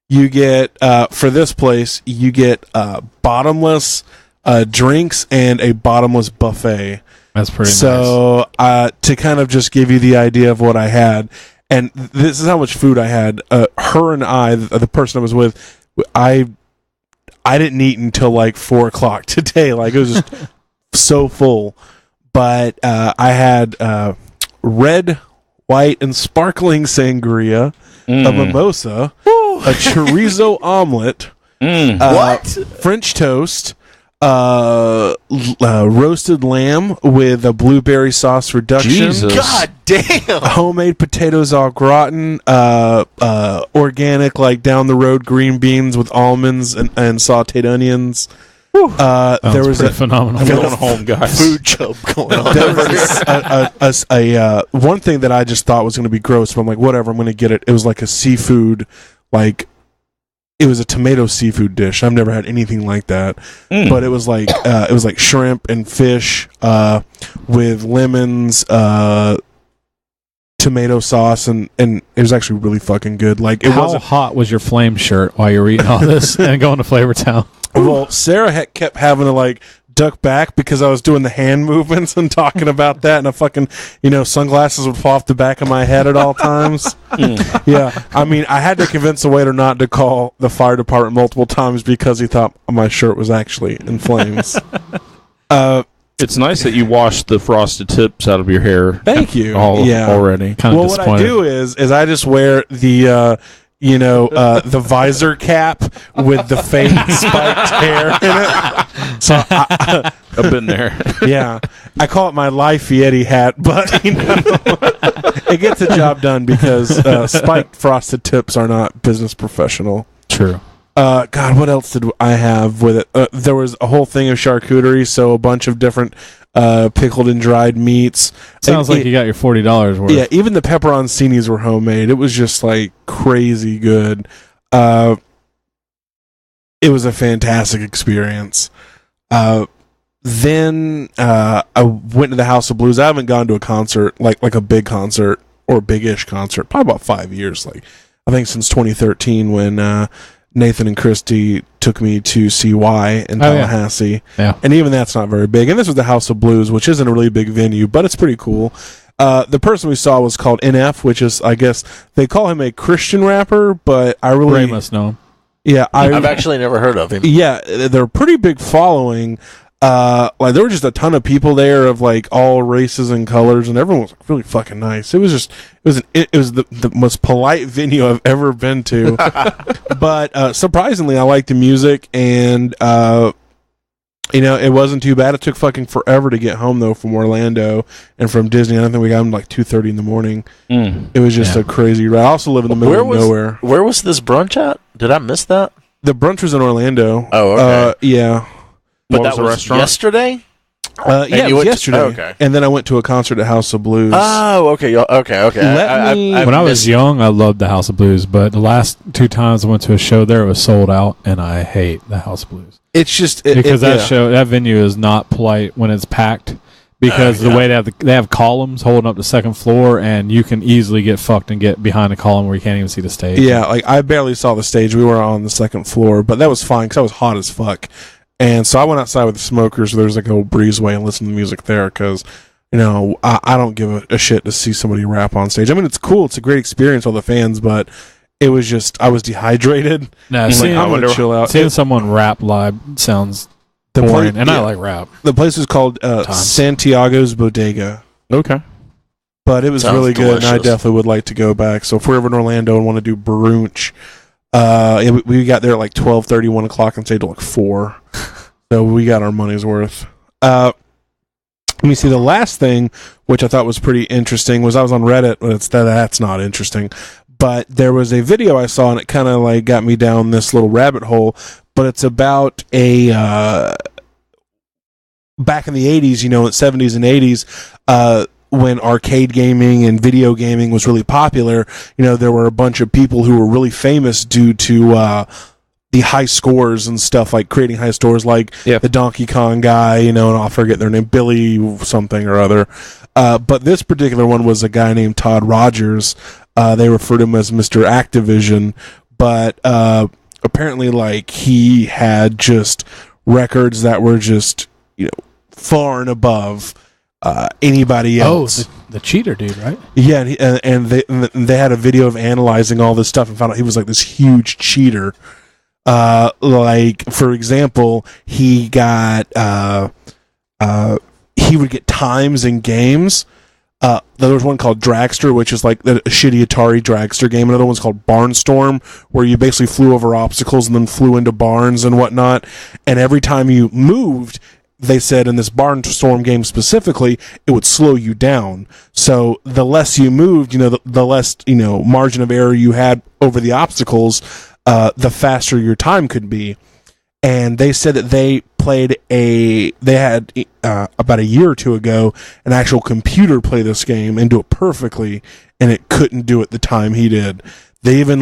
You get for this place, you get bottomless drinks and a bottomless buffet.
That's pretty nice.
So to kind of just give you the idea of what I had, and this is how much food I had. Her and I, the person I was with, I didn't eat until like 4:00 today. Like it was just so full. But I had red, white, and sparkling sangria, a mimosa, a chorizo omelet, French toast, roasted lamb with a blueberry sauce reduction.
Jesus.
God damn!
Homemade potatoes au gratin, organic, like down the road green beans with almonds and sautéed onions. There was
phenomenal.
I'm going home, guys.
Food chub going on.
There was one thing that I just thought was going to be gross, but I'm like, whatever, I'm going to get it. It was like a seafood, like it was a tomato seafood dish. I've never had anything like that, but it was like shrimp and fish with lemons, tomato sauce, and it was actually really fucking good. Like it
How hot was your flame shirt while you were eating all this and going to Flavor Town?
Well, Sarah kept having to like duck back because I was doing the hand movements and talking about that, and I fucking sunglasses would fall off the back of my head at all times. Yeah, I mean, I had to convince the waiter not to call the fire department multiple times because he thought my shirt was actually in flames.
It's nice that you washed the frosted tips out of your hair.
Thank you.
Already.
Kind of
Well, what I do is I just wear the the visor cap with the fake spiked hair in it. So
I've been there.
Yeah, I call it my Life Yeti hat, but it gets the job done because spiked frosted tips are not business professional.
True.
God, what else did I have with it? There was a whole thing of charcuterie, so a bunch of different pickled and dried meats.
Sounds like you got your $40 worth.
Yeah, even the pepperoncinis were homemade. It was just like crazy good. It was a fantastic experience. Then I went to the House of Blues. I haven't gone to a concert, like a big concert or big-ish concert, probably about 5 years. Like I think since 2013 when Nathan and Christy took me to see Y in Tallahassee.
Yeah.
And even that's not very big. And this was the House of Blues, which isn't a really big venue, but it's pretty cool. The person we saw was called NF, which is, I guess, they call him a Christian rapper, but I really...
Ray must know him.
Yeah.
I've actually never heard of him.
Yeah, they're a pretty big following. Like there were just a ton of people there of like all races and colors, and everyone was really fucking nice. It was the most polite venue I've ever been to. But surprisingly, I liked the music, and it wasn't too bad. It took fucking forever to get home though from Orlando and from Disney. I don't think we got home like 2:30 in the morning. It was just a crazy ride. I also live in the middle of nowhere.
Where was this brunch at? Did I miss that?
The brunch was in Orlando.
Oh, okay.
Yeah.
But
What
that
was the
was
restaurant?
yesterday?
Yeah, it was yesterday.
Okay.
And then I went to a concert at House of Blues.
Oh, okay. Okay.
When I was young, I loved the House of Blues, but the last 2 times I went to a show there, it was sold out, and I hate the House of Blues.
It's just...
Because that venue is not polite when it's packed, because the way they have columns holding up the second floor, and you can easily get fucked and get behind a column where you can't even see the stage.
Yeah, like I barely saw the stage. We were on the second floor, but that was fine because I was hot as fuck. And so I went outside with the smokers. There's like a little breezeway and listen to music there because, I don't give a shit to see somebody rap on stage. I mean, it's cool. It's a great experience, all the fans, but it was just I was dehydrated.
No,
I'm gonna chill out.
Seeing someone rap live sounds boring, and I like rap.
The place was called Santiago's Bodega.
Okay.
But it was really good, and I definitely would like to go back. So if we're ever in Orlando and want to do brunch, we got there at like 12:30, 1 o'clock, and stayed till like 4. So we got our money's worth. Let me see. The last thing, which I thought was pretty interesting, was I was on Reddit. That's not interesting. But there was a video I saw, and it kind of like got me down this little rabbit hole. But it's about a back in the 80s, in the 70s and 80s, when arcade gaming and video gaming was really popular. There were a bunch of people who were really famous due to the high scores and stuff, like creating high scores, like the Donkey Kong guy, and I'll forget their name, Billy something or other. But this particular one was a guy named Todd Rogers. They referred to him as Mr. Activision, but apparently, like, he had just records that were just, far and above anybody else.
Oh, the cheater dude, right?
Yeah, and they had a video of analyzing all this stuff and found out he was like this huge cheater. Like, for example, he got he would get times in games. There was one called Dragster, which is like a shitty Atari Dragster game. Another one's called Barnstorm, where you basically flew over obstacles and then flew into barns and whatnot. And every time you moved, they said in this Barnstorm game specifically, it would slow you down. So the less you moved, the less, margin of error you had over the obstacles, the faster your time could be. And they said that they had about a year or two ago an actual computer play this game and do it perfectly, and it couldn't do it the time he did. They even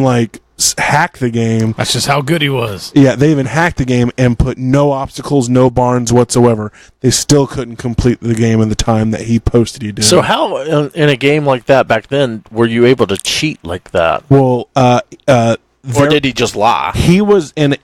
hacked the game.
That's just how good he was.
Yeah, they even hacked the game and put no obstacles, no barns whatsoever. They still couldn't complete the game in the time that he posted he did.
So how, in a game like that back then, were you able to cheat like that?
Well,
or did he just lie?
He was in.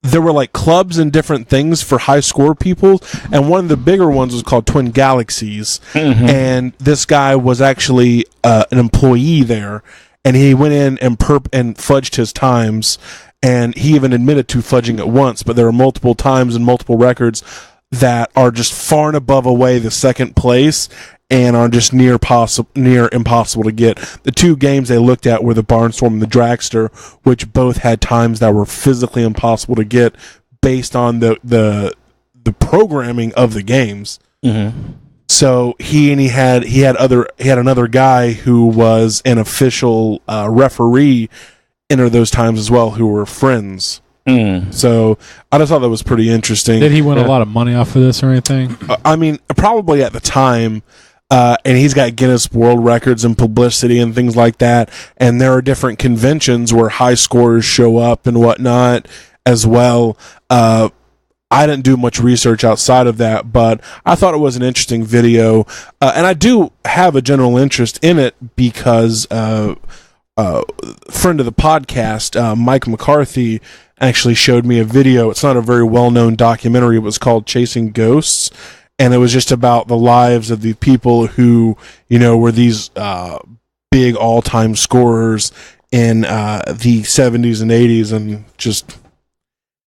There were like clubs and different things for high score people, and one of the bigger ones was called Twin Galaxies. Mm-hmm. And this guy was actually an employee there, and he went in and fudged his times, and he even admitted to fudging it once. But there are multiple times and multiple records that are just far and above away the second place, and are just near impossible to get. The two games they looked at were the Barnstorm and the Dragster, which both had times that were physically impossible to get based on the programming of the games. Mm-hmm. So he had another guy who was an official referee enter those times as well, who were friends. So I just thought that was pretty interesting.
Did he win a lot of money off of this or anything?
I mean, probably at the time. And he's got Guinness World Records and publicity and things like that. And there are different conventions where high scorers show up and whatnot as well. I didn't do much research outside of that, but I thought it was an interesting video. And I do have a general interest in it because friend of the podcast, Mike McCarthy, actually showed me a video. It's not a very well-known documentary. It was called Chasing Ghosts. And it was just about the lives of the people who, were these big all-time scorers in the 70s and 80s, and just,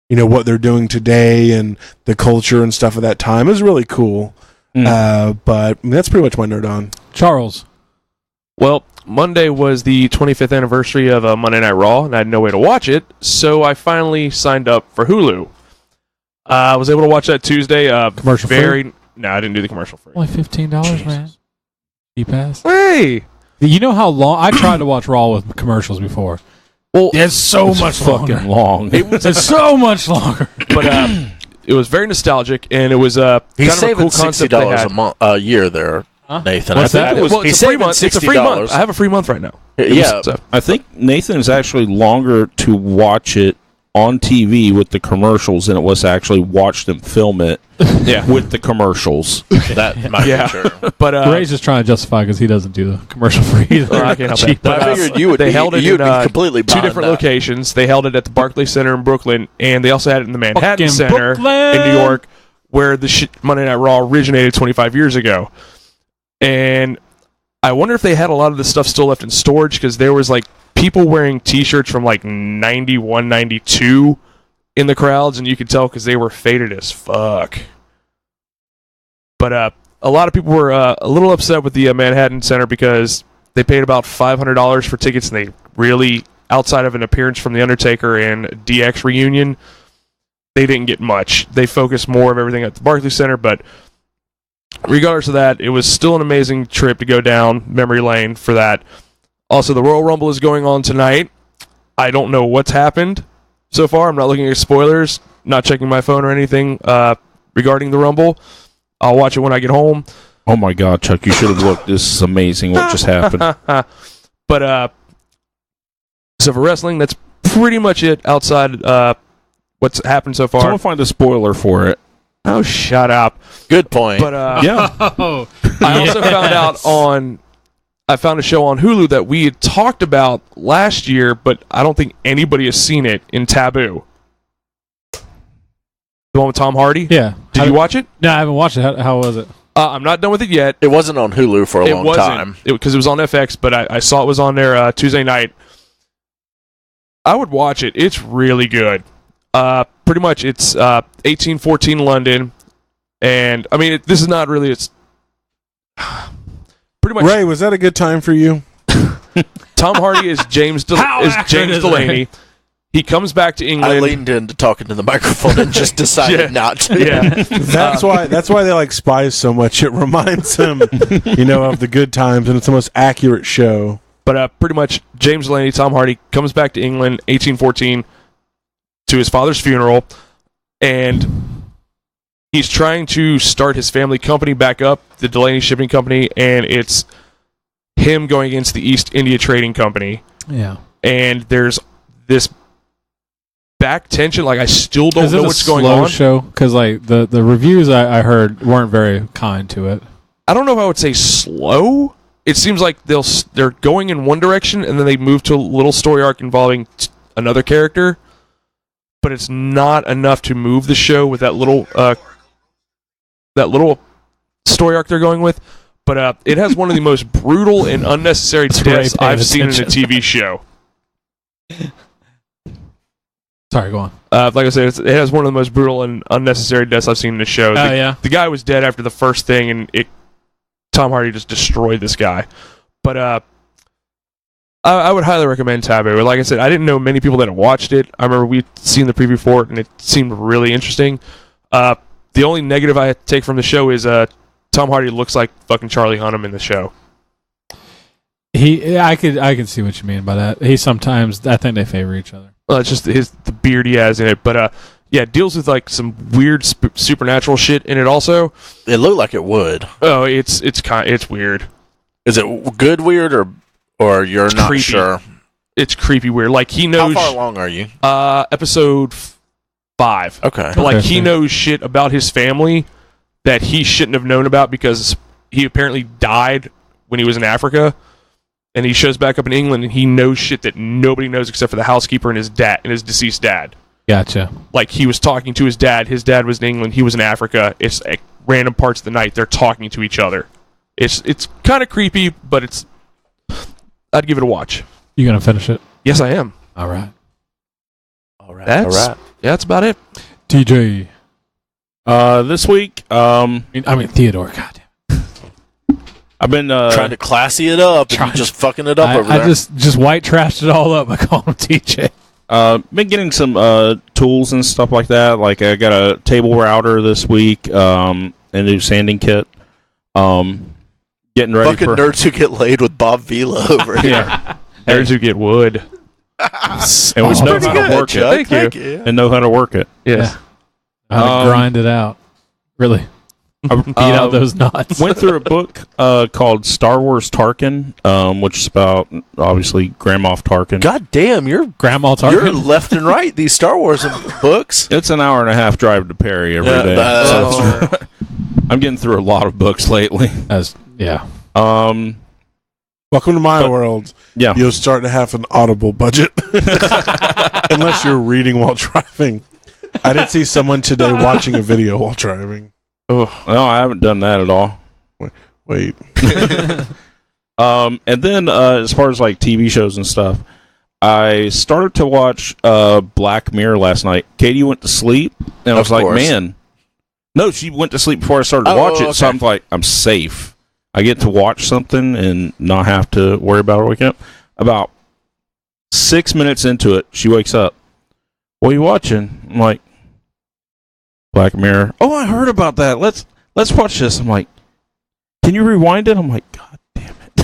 what they're doing today and the culture and stuff of that time. It was really cool. But that's pretty much my nerd on.
Charles.
Well, Monday was the 25th anniversary of Monday Night Raw, and I had no way to watch it, so I finally signed up for Hulu. I was able to watch that Tuesday.
Commercial free?
No, I didn't do the commercial free.
Only $15, man. E-Pass.
Hey!
You know how long... I tried to watch Raw with commercials before. Well, it's so much fucking
long.
It's so much longer.
But it was very nostalgic, and it was
he's
kind
saving
of a cool concept
a year there, Nathan.
What's that?
Well, it's a free month. It's a free month. I have a free month right now.
Yeah.
I think Nathan is actually longer to watch it on TV with the commercials than it was to actually watch them film it with the commercials.
That might be true.
But Ray's just trying to justify because he doesn't do the commercial free either.
I can't help it.
But I figured you would
they held it in
completely
two different locations. They held it at the Barclays Center in Brooklyn, and they also had it in the Manhattan
Fucking
Center
Brooklyn!
in New York, where the Monday Night Raw originated 25 years ago. And I wonder if they had a lot of this stuff still left in storage, because there was like people wearing T-shirts from like 91, 92 in the crowds, and you could tell because they were faded as fuck. But a lot of people were a little upset with the Manhattan Center because they paid about $500 for tickets, and they really, outside of an appearance from The Undertaker and DX reunion, they didn't get much. They focused more of everything at the Barclays Center, but regardless of that, it was still an amazing trip to go down memory lane for that. Also, the Royal Rumble is going on tonight. I don't know what's happened so far. I'm not looking at spoilers, not checking my phone or anything regarding the Rumble. I'll watch it when I get home.
Oh my God, Chuck, you should have looked. This is amazing what just happened.
But, so for wrestling, that's pretty much it outside what's happened so far.
Someone find a spoiler for it.
Oh, shut up.
Good point.
But
Yeah.
I also I found a show on Hulu that we had talked about last year, but I don't think anybody has seen it, in Taboo. The one with Tom Hardy?
Yeah.
Did you watch it?
No, I haven't watched it. How was it?
I'm not done with it yet.
It wasn't on Hulu for a long time.
Because it was on FX, but I saw it was on there Tuesday night. I would watch it. It's really good. Pretty much, it's 1814 London, and I mean, this is not really. It's pretty much.
Ray, was that a good time for you?
Tom Hardy is James Delaney. He comes back to England.
I leaned into talking to the microphone and just decided not to.
Yeah,
That's why they like Spies so much. It reminds them, of the good times, and it's the most accurate show.
But pretty much, James Delaney, Tom Hardy, comes back to England, 1814, to his father's funeral, and he's trying to start his family company back up, the Delaney Shipping Company, and it's him going against the East India Trading Company.
Yeah.
And there's this back tension, like I still don't know what's going on.
Show? Because like the reviews I heard weren't very kind to it.
I don't know if I would say slow. It seems like they're going in one direction, and then they move to a little story arc involving another character, but it's not enough to move the show with that little story arc they're going with. But it has one of the most brutal and unnecessary deaths I've seen in a TV show.
Sorry, go on.
Like I said, it has one of the most brutal and unnecessary deaths I've seen in a show.
Yeah.
The guy was dead after the first thing, and Tom Hardy just destroyed this guy. But I would highly recommend Taboo. Like I said, I didn't know many people that had watched it. I remember we'd seen the preview for it, and it seemed really interesting. The only negative I take from the show is Tom Hardy looks like fucking Charlie Hunnam in the show.
I can see what you mean by that. He sometimes, I think they favor each other.
It's just the beard he has in it. But yeah, it deals with like some weird supernatural shit in it also.
It looked like it would.
Oh, it's weird.
Is it good weird or you're not
creepy.
Sure?
It's creepy weird. Like he knows.
How far along are you?
Episode 5.
Okay.
But like he knows shit about his family that he shouldn't have known about because he apparently died when he was in Africa, and he shows back up in England and he knows shit that nobody knows except for the housekeeper and his deceased dad.
Gotcha.
Like he was talking to his dad. His dad was in England. He was in Africa. It's like random parts of the night they're talking to each other. It's kind of creepy, but I'd give it a watch.
You gonna finish it?
Yes, I am.
All right.
Yeah, that's about it.
TJ.
This week,
I mean Theodore. God.
I've been
trying to classy it up and just fucking it up over
I
there.
just white trashed it all up. I call him TJ.
Been getting some tools and stuff like that. Like I got a table router this week, a new sanding kit. Getting ready
Fucking
for
nerds who get laid with Bob Vila over here.
yeah,
Nerds who get wood.
and we know
Pretty
how
good,
to work
Chuck.
it,
Thank you.
and know how to work it.
Yes.
How to grind it out. Really. Beat out those knots.
Went through a book called Star Wars Tarkin, which is about obviously Grand Moff Tarkin.
God damn, you're
Grandma
you're
Tarkin.
left and right. These Star Wars books.
It's an hour and a half drive to Perry every day. So I'm getting through a lot of books lately.
Yeah.
Welcome to my world.
Yeah.
You'll start to have an Audible budget. Unless you're reading while driving. I did see someone today watching a video while driving.
Oh, no, I haven't done that at all.
Wait.
And then as far as like TV shows and stuff, I started to watch Black Mirror last night. Katie went to sleep, and I was like, man. No, she went to sleep before I started to watch it, so I'm like, I'm safe. I get to watch something and not have to worry about it waking up. About 6 minutes into it, she wakes up. What are you watching? I'm like, Black Mirror. Oh, I heard about that. Let's watch this. I'm like, can you rewind it? I'm like, God damn it.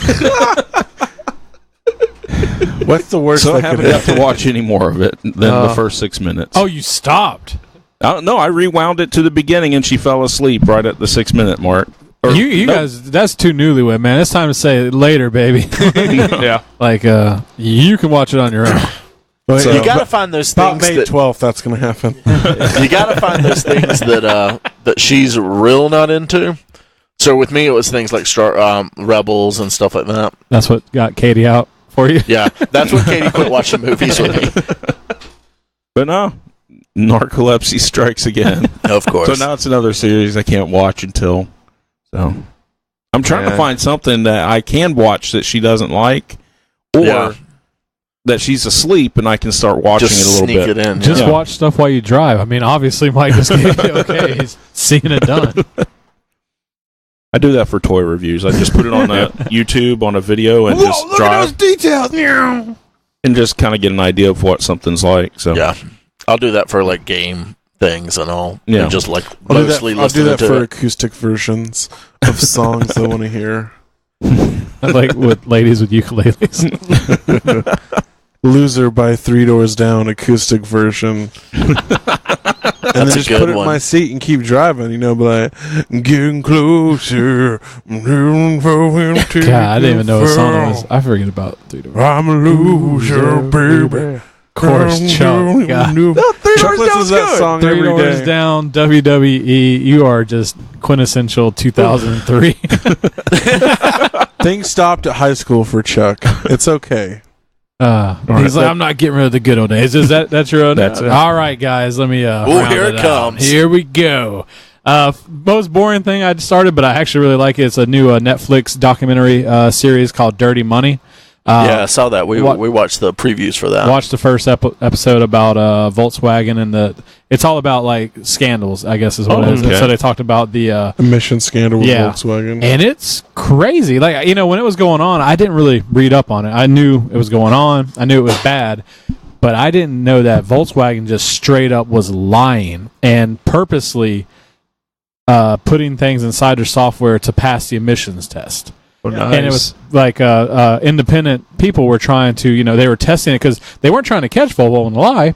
What's the worst?
So I haven't got to watch any more of it than the first 6 minutes.
Oh, you stopped?
No, I rewound it to the beginning, and she fell asleep right at the 6 minute mark.
You guys, that's too newlywed, man. It's time to say later, baby.
Yeah.
Like, you can watch it on your own.
So, you got to find those things.
May 12th, that's going to happen.
You got to find those things that she's real not into. So with me, it was things like Rebels and stuff like that.
That's what got Katie out for you?
Yeah, that's when Katie quit watching movies with me.
But no, narcolepsy strikes again.
Of course.
So now it's another series I can't watch until. So I'm trying to find something that I can watch that she doesn't like, or that she's asleep and I can start watching it a little
sneak
bit.
It in.
Just watch stuff while you drive. I mean, obviously, Mike just gave you okay. He's seen it done.
I do that for toy reviews. I just put it on YouTube on a video and just
look
drive.
at those details.
And just kind of get an idea of what something's like. So
yeah, I'll do that for like game things and all.
Yeah,
and just like
I'll
mostly
do that
to
for
it.
acoustic versions of songs I want to hear.
Like with ladies with ukuleles.
Loser by Three Doors Down acoustic version. And then just put it in my seat and keep driving, but like, getting closer. God,
I didn't even know what song it was. I forget about 3 Doors.
I'm a loser, baby.
Of course, Chuck. God.
Chuck listens to that song
3
every
Doors
day.
Down, WWE. You are just quintessential 2003.
Things stopped at high school for Chuck. It's okay.
He's like, I'm not getting rid of the good old days. Is that's your own?
That's it.
All right, guys. Let me.
Here it comes.
Here we go. Most boring thing I started, but I actually really like it. It's a new Netflix documentary series called Dirty Money.
I saw that. We watched the previews for that.
Watched the first episode about Volkswagen and it's all about like scandals, I guess is what it is.
Okay.
And so they talked about the
emission scandal with Volkswagen.
And it's crazy. Like, when it was going on, I didn't really read up on it. I knew it was going on. I knew it was bad, but I didn't know that Volkswagen just straight up was lying and purposely putting things inside their software to pass the emissions test.
Oh, nice.
And it was like independent people were trying to, they were testing it because they weren't trying to catch Volvo on the lie.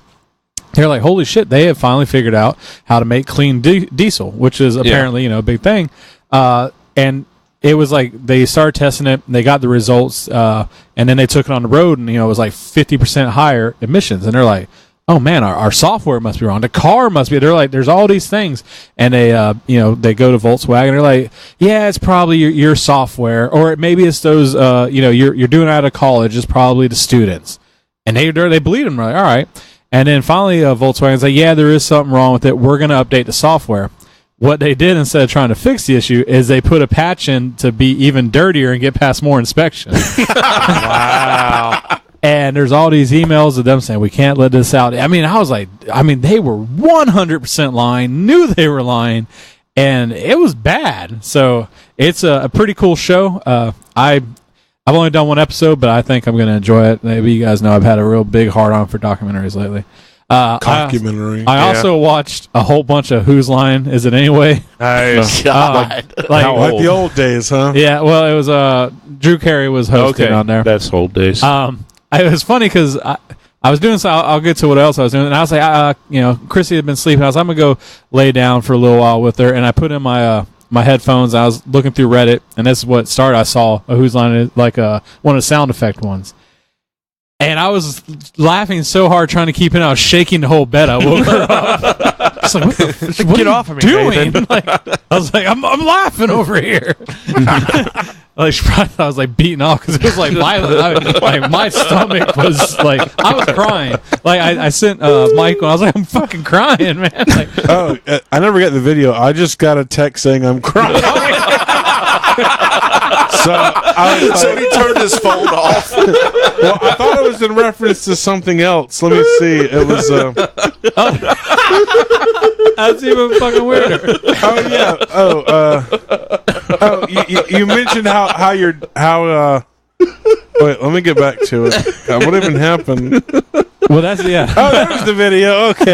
They're like, holy shit, they have finally figured out how to make clean diesel, which is apparently, a big thing. And it was like they started testing it, they got the results, and then they took it on the road, and, it was like 50% higher emissions. And they're like, oh man, our software must be wrong. The car must be. They're like, there's all these things, and they, they go to Volkswagen. They're like, yeah, it's probably your software, or maybe it's those, you're doing it out of college. It's probably the students, and they believe them. They're like, all right, and then finally, Volkswagen's like, yeah, there is something wrong with it. We're going to update the software. What they did instead of trying to fix the issue is they put a patch in to be even dirtier and get past more inspections. Wow. And there's all these emails of them saying, we can't let this out. I was like, they were 100% lying, knew they were lying, and it was bad. So it's a pretty cool show. I've only done one episode, but I think I'm going to enjoy it. Maybe you guys know I've had a real big hard-on for documentaries lately.
Documentary.
I also watched a whole bunch of Who's Line Is It Anyway?
Nice.
God.
Like the old days, huh?
Yeah, well, it was Drew Carey was hosting on there.
That's old days.
It was funny because I was doing so. I'll get to what else I was doing, and I was like, Chrissy had been sleeping. I was, I'm gonna go lay down for a little while with her, and I put in my my headphones. I was looking through Reddit, and this is what started. I saw a Who's Line, like one of the sound effect ones, and I was laughing so hard trying to keep it. I was shaking the whole bed. I woke her up. I was like, what
Get
are
off
you
of me,
doing?
Nathan.
I was like, I'm laughing over here. Like, she probably thought I was like beating off because it was like violent. My stomach was like, I was crying. Like, I sent Michael. I was like, I'm fucking crying, man. Like,
I never got the video. I just got a text saying I'm crying. So I was
So he turned his phone off.
well, I thought it was in reference to something else. Let me see. It was.
That's even fucking weirder.
Oh yeah. You mentioned how you're Wait, let me get back to it. What even happened?
Well, that's yeah.
Oh, that was the video. Okay.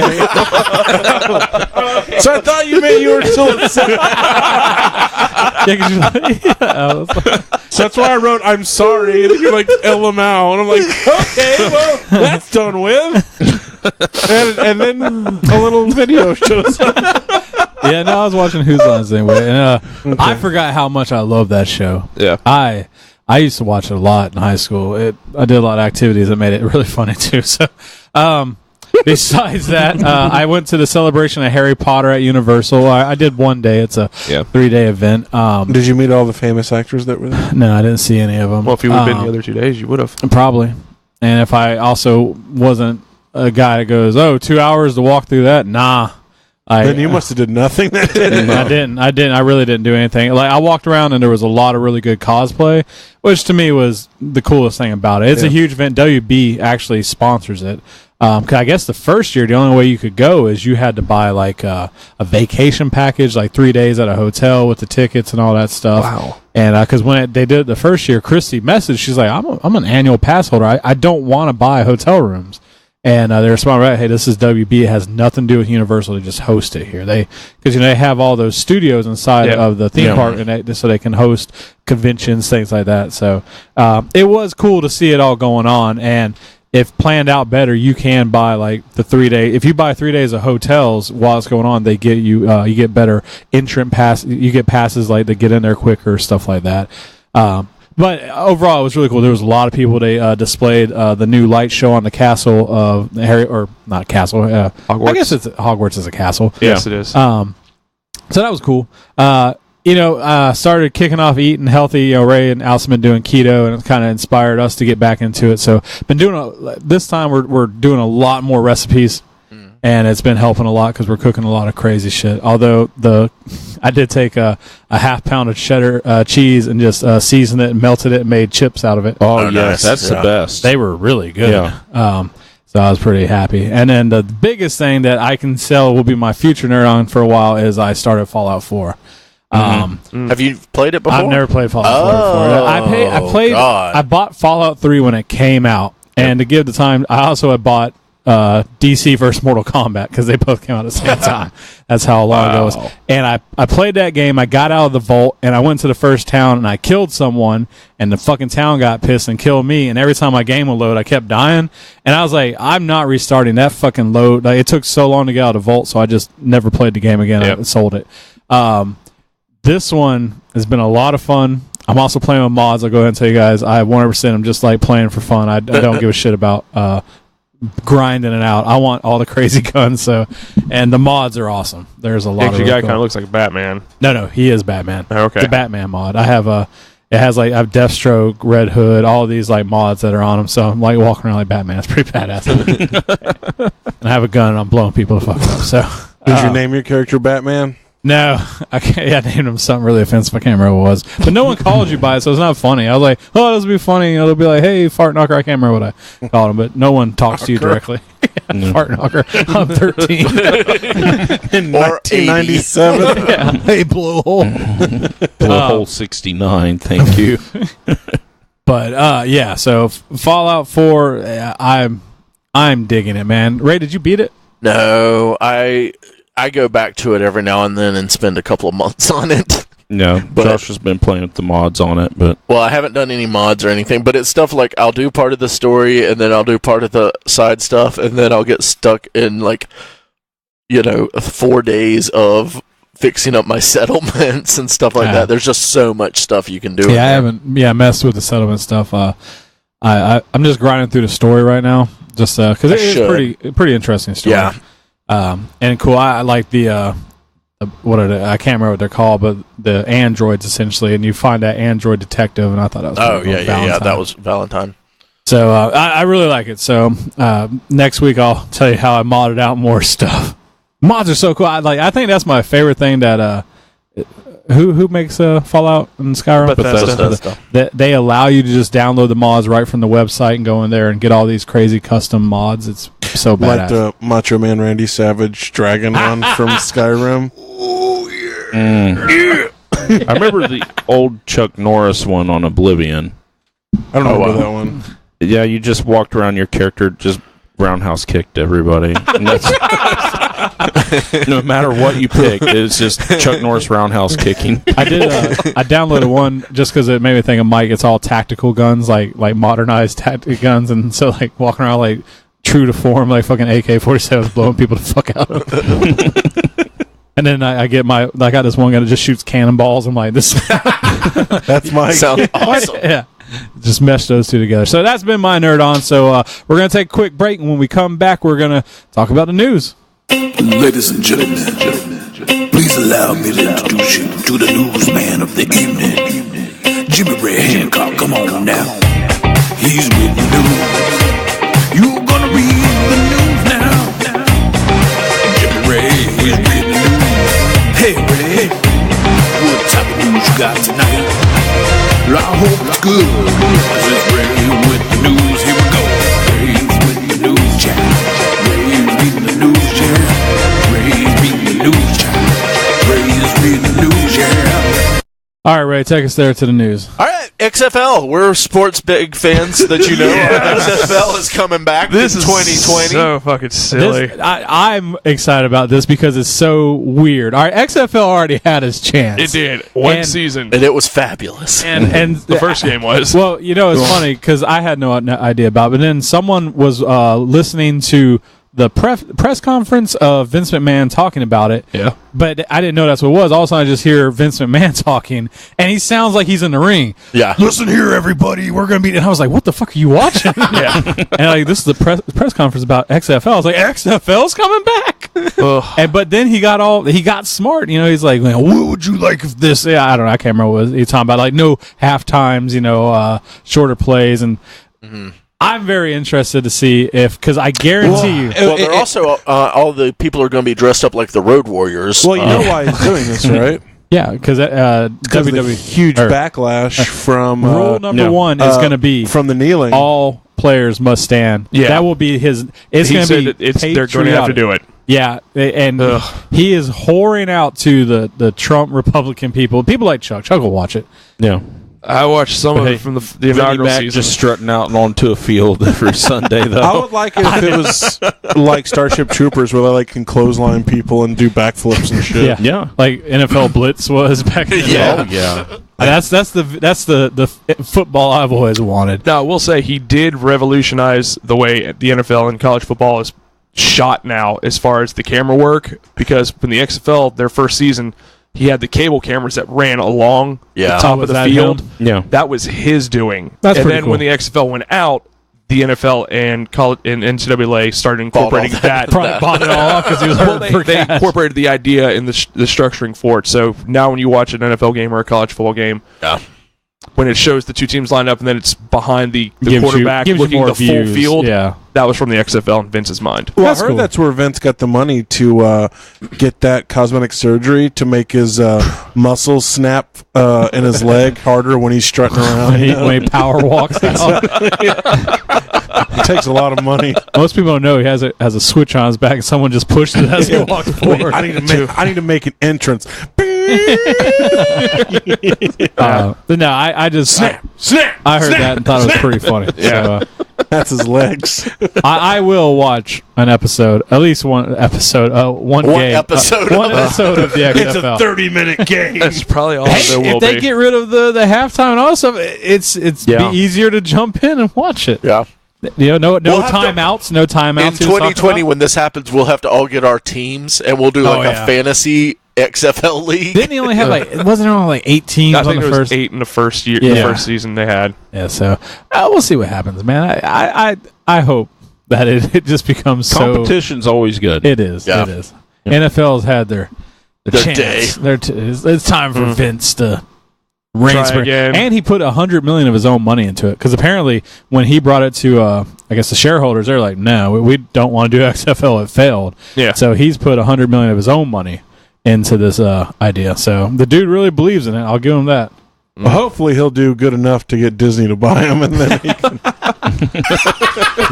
So I thought you meant you were still. So that's why I wrote "I'm sorry," and you're like "LMAO," and I'm like, okay, well, that's done with. And then a little video shows up.
Yeah, no, I was watching Whose Line Is It Anyway, and I forgot how much I love that show.
Yeah.
I used to watch it a lot in high school. I did a lot of activities that made it really funny too. So, besides that, I went to the celebration of Harry Potter at Universal. I did one day. It's a 3-day event.
Did you meet all the famous actors that were there?
No, I didn't see any of them.
Well, if you would have been the other 2 days, you would have.
Probably. And if I also wasn't a guy that goes, 2 hours to walk through that, nah.
Then you must have did nothing that day.
I didn't. I really didn't do anything. Like I walked around and there was a lot of really good cosplay, which to me was the coolest thing about it. It's a huge event. WB actually sponsors it. 'Cause I guess the first year, the only way you could go is you had to buy like a vacation package, like 3 days at a hotel with the tickets and all that stuff.
Wow.
And because when they did it the first year, Christy messaged, she's like, I'm an annual pass holder. I don't want to buy hotel rooms. And they responded, right, hey, this is WB. It has nothing to do with Universal. They just host it here. Because they have all those studios inside of the theme park, and so they can host conventions, things like that. So it was cool to see it all going on. And if planned out better, you can buy like the 3-day. If you buy 3 days of hotels while it's going on, they get you. You get better entrant pass. You get passes like to get in there quicker, stuff like that. But overall, it was really cool. There was a lot of people. They displayed the new light show on the castle of Harry, or not castle.
Hogwarts.
I guess it's Hogwarts is a castle.
Yes, it is.
So that was cool. Started kicking off eating healthy. Ray and Alison been doing keto, and it kind of inspired us to get back into it. So been doing this time. We're doing a lot more recipes. And it's been helping a lot because we're cooking a lot of crazy shit. Although I did take a half pound of cheddar cheese and just seasoned it and melted it and made chips out of it.
Oh yes, that's the best.
They were really good.
Yeah.
So I was pretty happy. And then the biggest thing that I can sell will be my future nerd on for a while is I started Fallout 4.
Have you played it before?
I've never played Fallout 4 before. I bought Fallout 3 when it came out, and to give the time, I also had bought DC versus Mortal Kombat because they both came out at the same time. That's how long ago it was. And I played that game. I got out of the vault and I went to the first town and I killed someone, and the fucking town got pissed and killed me. And every time my game would load, I kept dying. And I was like, I'm not restarting that fucking load. Like, it took so long to get out of the vault, so I just never played the game again. I sold it. This one has been a lot of fun. I'm also playing with mods. I'll go ahead and tell you guys, I 100% am just like playing for fun. I don't give a shit about grinding it out. I want all the crazy guns. And the mods are awesome. There's a lot of
your guy kind of looks like Batman.
No, he is Batman.
Okay,
the Batman mod. I have I have Deathstroke, Red Hood, all of these like mods that are on them. So I'm like walking around like Batman. It's pretty badass. And I have a gun and I'm blowing people the fuck up. So
did you name your character Batman?
No, I can't. Yeah, I named him something really offensive. I can't remember what it was. But no one calls you by it, so it's not funny. I was like, oh, this will be funny. They'll be like, hey, fart knocker. I can't remember what I called him, but no one talks to you directly. Fart knocker. I'm 13.
In 1997.
Yeah. Hey, blowhole.
Blowhole 69. Thank you.
But yeah, so Fallout 4, I'm digging it, man. Ray, did you beat it?
No, I go back to it every now and then and spend a couple of months on it.
No, Josh has been playing with the mods on it, but
I haven't done any mods or anything, but it's stuff like I'll do part of the story and then I'll do part of the side stuff, and then I'll get stuck in 4 days of fixing up my settlements and stuff like that. There's just so much stuff you can do.
Yeah, I haven't messed with the settlement stuff. I'm just grinding through the story right now, just because it's pretty interesting story.
Yeah.
And cool. I like the I can't remember what they're called, but the androids essentially, and you find that android detective, and I thought that was
yeah, that was Valentine.
So I really like it. So next week I'll tell you how I modded out more stuff. Mods are so cool. I think that's my favorite thing that who makes Fallout and Skyrim?
Bethesda.
They allow you to just download the mods right from the website and go in there and get all these crazy custom mods. It's so badass.
Like the Macho Man Randy Savage Dragon one from Skyrim.
I remember the old Chuck Norris one on Oblivion.
I don't know that one.
Yeah, you just walked around, your character just roundhouse kicked everybody. And that's, no matter what you picked, it's just Chuck Norris roundhouse kicking.
I downloaded one just because it made me think of Mike. It's all tactical guns, like modernized tactical guns, and so like walking around like true to form, like fucking AK-47s blowing people the fuck out. And then I got this one guy that just shoots cannonballs. I'm like, this.
That's Mike.
Sounds awesome.
Yeah. Just mesh those two together. So that's been my nerd on. So we're going to take a quick break. And when we come back, we're going to talk about the news.
Ladies and gentlemen, please allow me to introduce you to the newsman of the evening, Jimmy Ray Hancock. Come on now. He's with the news. You're going to read the news now. Jimmy Ray, he's reading the news. Hey, Ray, what type of news you got tonight? I hope it's good. This is Ray with the news. Here we go. Ray's with the news chat. Ray's reading the news chat. Ray's reading the news chat. Ray's reading the news chat.
All right, Ray, take us there to the news.
All right, XFL. We're sports big fans that you know. XFL is coming back
This
in
is
2020.
so fucking silly.
I'm excited about this because it's so weird. All right, XFL already had its chance.
It did. One
And-
season.
And it was fabulous.
And
The first game was.
Well, you know, it's funny because I had no idea about it. But then someone was listening to the press conference of Vince McMahon talking about it.
Yeah.
But I didn't know that's what it was. All of a sudden, I just hear Vince McMahon talking, and he sounds like he's in the ring.
Yeah.
Listen here, everybody. We're going to be... And I was like, what the fuck are you watching?
Yeah.
And like, this is the press conference about XFL. I was like, XFL's coming back.
Ugh.
But then he got smart. You know, he's like, what would you like if this? Yeah, I don't know. I can't remember what he was talking about. Like, no half times, you know, shorter plays. And I'm very interested to see because I guarantee you.
Well, they're also all the people are going to be dressed up like the Road Warriors.
Well, you know why he's doing this, right?
Yeah, because
Because of the huge backlash from
rule number one is going to be
from the kneeling.
all players must stand.
Yeah.
That will be his. It's
He
going
said
to
that
be.
they're going to have to do it.
Yeah, and
Ugh.
he is whoring out to the Trump Republican people. People like Chuck. Chuck will watch it.
Yeah.
I watched some of
Hey,
it from the
Vinnie
inaugural
Mac
season.
just strutting out onto a field every Sunday, though.
I would like it if it was like Starship Troopers, where they like can clothesline people and do backflips and shit.
Yeah,
Yeah.
like NFL Blitz was back in the
Yeah.
day.
Oh, yeah.
That's the football I've always wanted.
Now, I will say he did revolutionize the way the NFL and college football is shot now as far as the camera work, because when the XFL, their first season, he had the cable cameras that ran along the top
Was
of the
that
field.
him?
Yeah.
That was his doing.
That's
and
pretty
then
cool.
when the XFL went out, the NFL and NCAA started incorporating that.
Probably bought it all off because he was
Well,
hurting for
they
cash.
incorporated the idea in the structuring for it. So now when you watch an NFL game or a college football game, when it shows the two teams lined up and then it's behind the quarterback
gives you
looking
more
the full
views.
field,
Yeah.
that was from the XFL in Vince's mind.
Well,
That's
I heard
cool.
that's where Vince got the money to get that cosmetic surgery to make his muscles snap in his leg harder when he's strutting around.
when he power walks out.
It takes a lot of money.
Most people don't know he has a switch on his back and someone just pushes it as he walks forward.
I need to make an entrance.
But no, I just
Snap.
I heard that and thought it was pretty funny.
Yeah.
So,
That's his legs.
I will watch an episode, at least one episode, one game,
episode
one
of-
episode of the XFL.
30-minute game.
That's probably all
Hey,
there will
if they
be.
get rid of the halftime and all that stuff, it's
Yeah.
be easier to jump in and watch it.
Yeah.
You know, no
We'll have to-
timeouts, no timeouts.
In 2020, when this happens, we'll have to all get our teams, and we'll do like
yeah.
a fantasy XFL league.
didn't he only have wasn't there only like 8 teams
I
on
think
the
there was
first?
8 in the first year,
Yeah.
the first season they had.
Yeah, so we'll see what happens, man. I hope that it just becomes so.
Competition's always good.
It is.
Yeah.
It is. NFL's had their
Their
chance.
day.
It's time for Vince to reign
Try
supreme.
again.
And he put $100 million of his own money into it because apparently when he brought it to, I guess the shareholders, they're like, no, we don't want to do XFL. It failed.
Yeah.
So he's put $100 million of his own money into this idea. So the dude really believes in it. I'll give him that.
Well, hopefully he'll do good enough to get Disney to buy him, and then he can,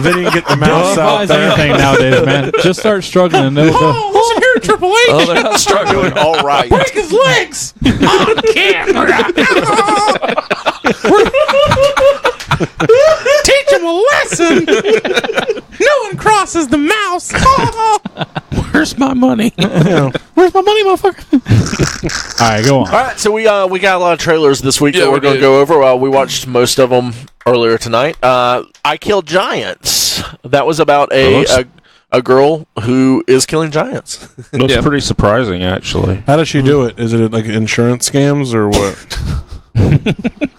then he can get the mouse out
Buys
there.
anything nowadays, man. Just start struggling. And they'll go,
Listen here, Triple H.
Oh, they're not struggling.
All right.
Break his legs on camera. Teach him a lesson. No one crosses the mouse.
Where's my money?
where's my money, motherfucker? All right, go on.
All right, so we got a lot of trailers this week that we're going to go over. We watched most of them earlier tonight. I Killed Giants. That was about a girl who is killing giants.
Looks pretty surprising, actually.
How does she do it? Is it like insurance scams or what?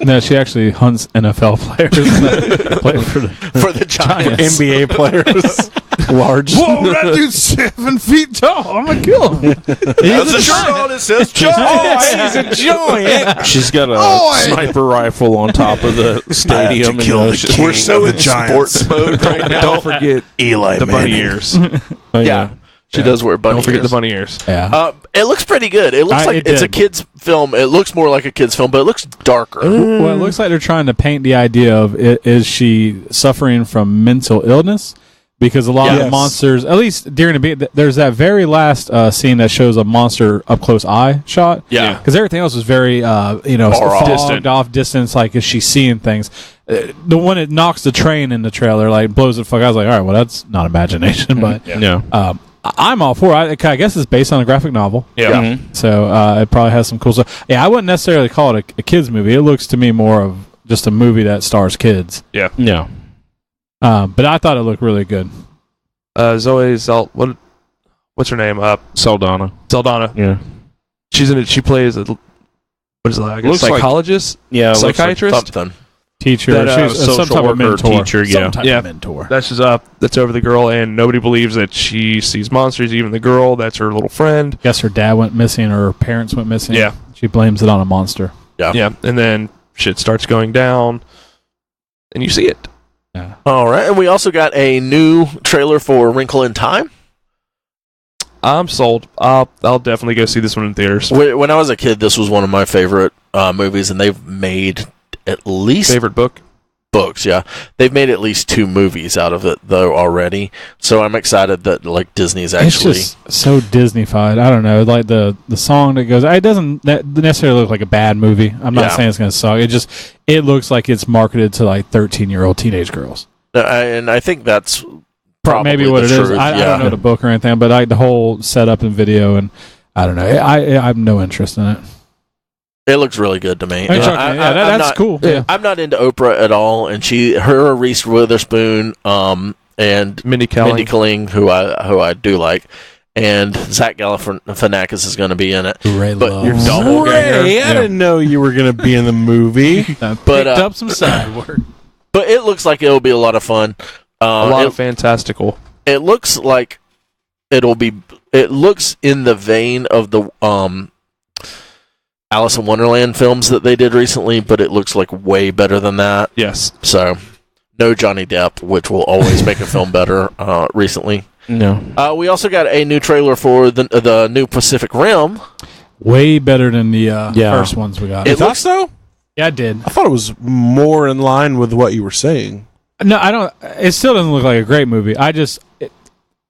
No, she actually hunts NFL players that play
For the Giants.
NBA players. Large.
Whoa, that dude's 7 feet tall. I'm gonna kill him.
That's a shirt on. It says Giants.
He's a giant.
She's got a sniper rifle on top of the stadium.
We're so in sports mode right now.
Don't forget
Eli
the bunny ears.
Yeah. She does wear bunny
Don't forget
ears.
the bunny ears.
Yeah.
It looks pretty good. It looks like it's a kid's film. It looks more like a kid's film, but it looks darker.
Well, it looks like they're trying to paint the idea of is she suffering from mental illness? Because a lot of the monsters, at least during there's that very last scene that shows a monster up close eye shot.
Yeah.
Because everything else was very, fogged off distance. Like, is she seeing things? The one that knocks the train in the trailer, like blows the fuck. I was like, all right, well, that's not imagination, but I'm all for it. I guess it's based on a graphic novel.
Yeah.
Mm-hmm.
So it probably has some cool stuff. Yeah, I wouldn't necessarily call it a kid's movie. It looks to me more of just a movie that stars kids.
Yeah.
Yeah.
But I thought it looked really good.
Zoe what's her name?
Saldana.
Zeldana.
Yeah.
She's in it. She plays a psychologist.
Yeah.
Psychiatrist.
Something.
Teacher,
That,
she's some
social
type of
worker,
mentor.
teacher,
Some type
Yeah.
of mentor.
That's over the girl, and nobody believes that she sees monsters. Even the girl, that's her little friend.
Guess her dad went missing or her parents went missing.
Yeah.
She blames it on a monster.
Yeah, and then shit starts going down, and you see it.
Yeah.
All right, and we also got a new trailer for Wrinkle in Time.
I'm sold. I'll definitely go see this one in theaters.
When I was a kid, this was one of my favorite movies, and they've made at least
Favorite book?
books. Yeah, they've made at least 2 movies out of it though already. So I'm excited that like Disney's actually.
It's just so Disney-fied. I don't know. Like the song that goes, it doesn't necessarily look like a bad movie. I'm not saying it's going to suck. It looks like it's marketed to like 13-year-old teenage girls.
And I think that's probably
maybe what
the
it is.
truth.
I don't know the book or anything, but like the whole setup and video, and I don't know. I have no interest in it.
It looks really good to me.
That's cool. Yeah.
I'm not into Oprah at all, and Reese Witherspoon, and
Mindy Kaling,
who I do like, and Zach Galifianakis is going to be in it.
But
your doppelganger.
Ray, I didn't know you were going to be in the movie.
Picked up some side work.
But it looks like it'll be a lot of fun.
A lot of fantastical.
It looks like it'll be. It looks in the vein of the Alice in Wonderland films that they did recently, but it looks like way better than that.
Yes.
So, no Johnny Depp, which will always make a film better. Recently,
No.
we also got a new trailer for the new Pacific Rim.
Way better than the first ones we got.
It looks
so.
Yeah, I did.
I thought it was more in line with what you were saying.
No, I don't. It still doesn't look like a great movie.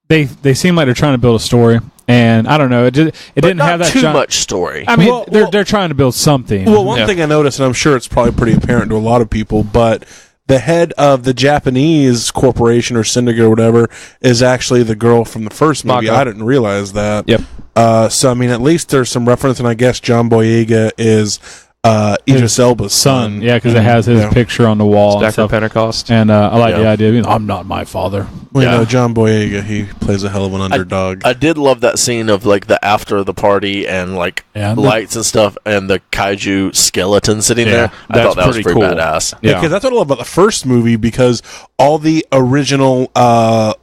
They seem like they're trying to build a story, and I don't know. It didn't
not
have that
too much story.
I mean, they're trying to build something.
Well, one thing I noticed, and I'm sure it's probably pretty apparent to a lot of people, but the head of the Japanese corporation or syndicate or whatever is actually the girl from the first movie.
Mako.
I didn't realize that.
Yep.
So, I mean, at least there's some reference, and I guess John Boyega is Idris Elba's son.
Yeah, because it has his picture on the wall and
Stacker
stuff.
Pentecost.
And I like the idea of, I'm not my father.
Well, you know, John Boyega, he plays a hell of an underdog.
I did love that scene of like the after the party and like lights and stuff, and the kaiju skeleton sitting there. I thought that was pretty badass.
Yeah, because that's what I love about the first movie, because all the original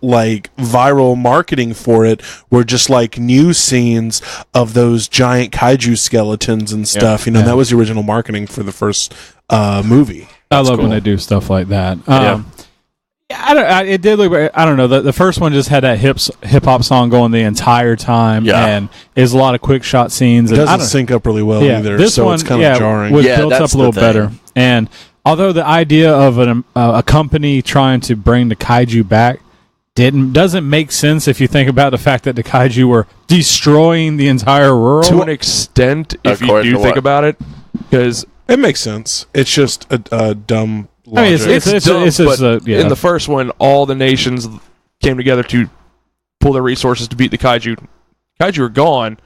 like viral marketing for it were just like news scenes of those giant kaiju skeletons and stuff. You know, that was the original marketing for the first movie.
I love when they do stuff like that. It did look. I don't know. The first one just had that hip hop song going the entire time, and is a lot of quick shot scenes.
It doesn't sync up really well either.
This
so
one,
it's kind of jarring.
was built up a little better. And although the idea of a company trying to bring the kaiju back doesn't make sense if you think about the fact that the kaiju were destroying the entire world
to an extent. If you do think about it, because
it makes sense. It's just a dumb. Logic.
I mean, it's dumb, but
in the first one, all the nations came together to pull their resources to beat the kaiju. Kaiju are gone.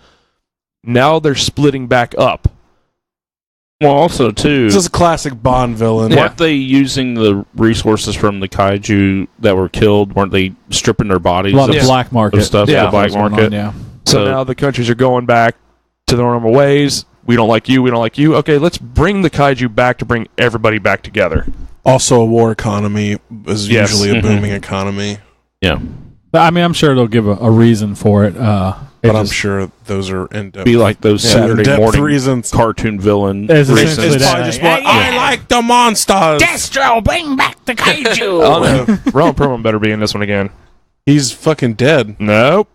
Now they're splitting back up.
Well, also, too...
This is a classic Bond villain.
Weren't they using the resources from the kaiju that were killed? Weren't they stripping their bodies?
A lot of black market
stuff.
Yeah.
The black market.
So now the countries are going back to their normal ways. We don't like you. We don't like you. Okay, let's bring the kaiju back to bring everybody back together.
Also, a war economy is usually a booming economy.
Yeah.
But, I mean, I'm sure they'll give a reason for it. But
I'm sure those are in-depth.
Be like those Saturday morning
reasons.
Cartoon villain.
It's
probably just what I like the monsters.
Destro, bring back the kaiju.
Ron Perlman better be in this one again.
He's fucking dead.
Nope.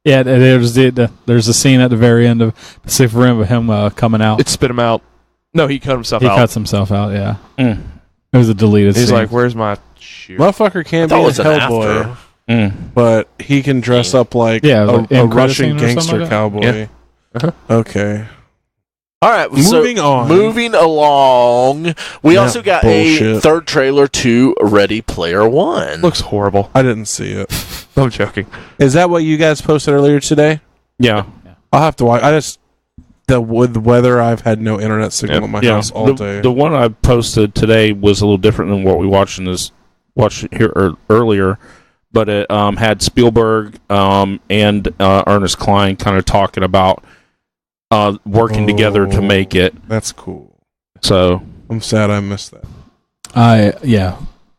Yeah, there's a scene at the very end of Pacific Rim of him coming out.
It spit him out. No, he cut himself
He
out.
cuts himself out, yeah. It was a deleted
He's
scene.
like, where's my shoe?
Motherfucker can't be a Hellboy, but he can dress up like a Russian gangster
like
cowboy.
Yeah.
Okay.
All right,
moving on.
Moving along, we also got a third trailer to Ready Player One.
Looks horrible.
I didn't see it.
I'm joking.
Is that what you guys posted earlier today?
Yeah.
I'll have to watch. With the weather, I've had no internet signal at my house all day.
The one I posted today was a little different than what we watched here earlier, but it had Spielberg and Ernest Cline kind of talking about working together to make it.
That's cool.
So
I'm sad I missed that.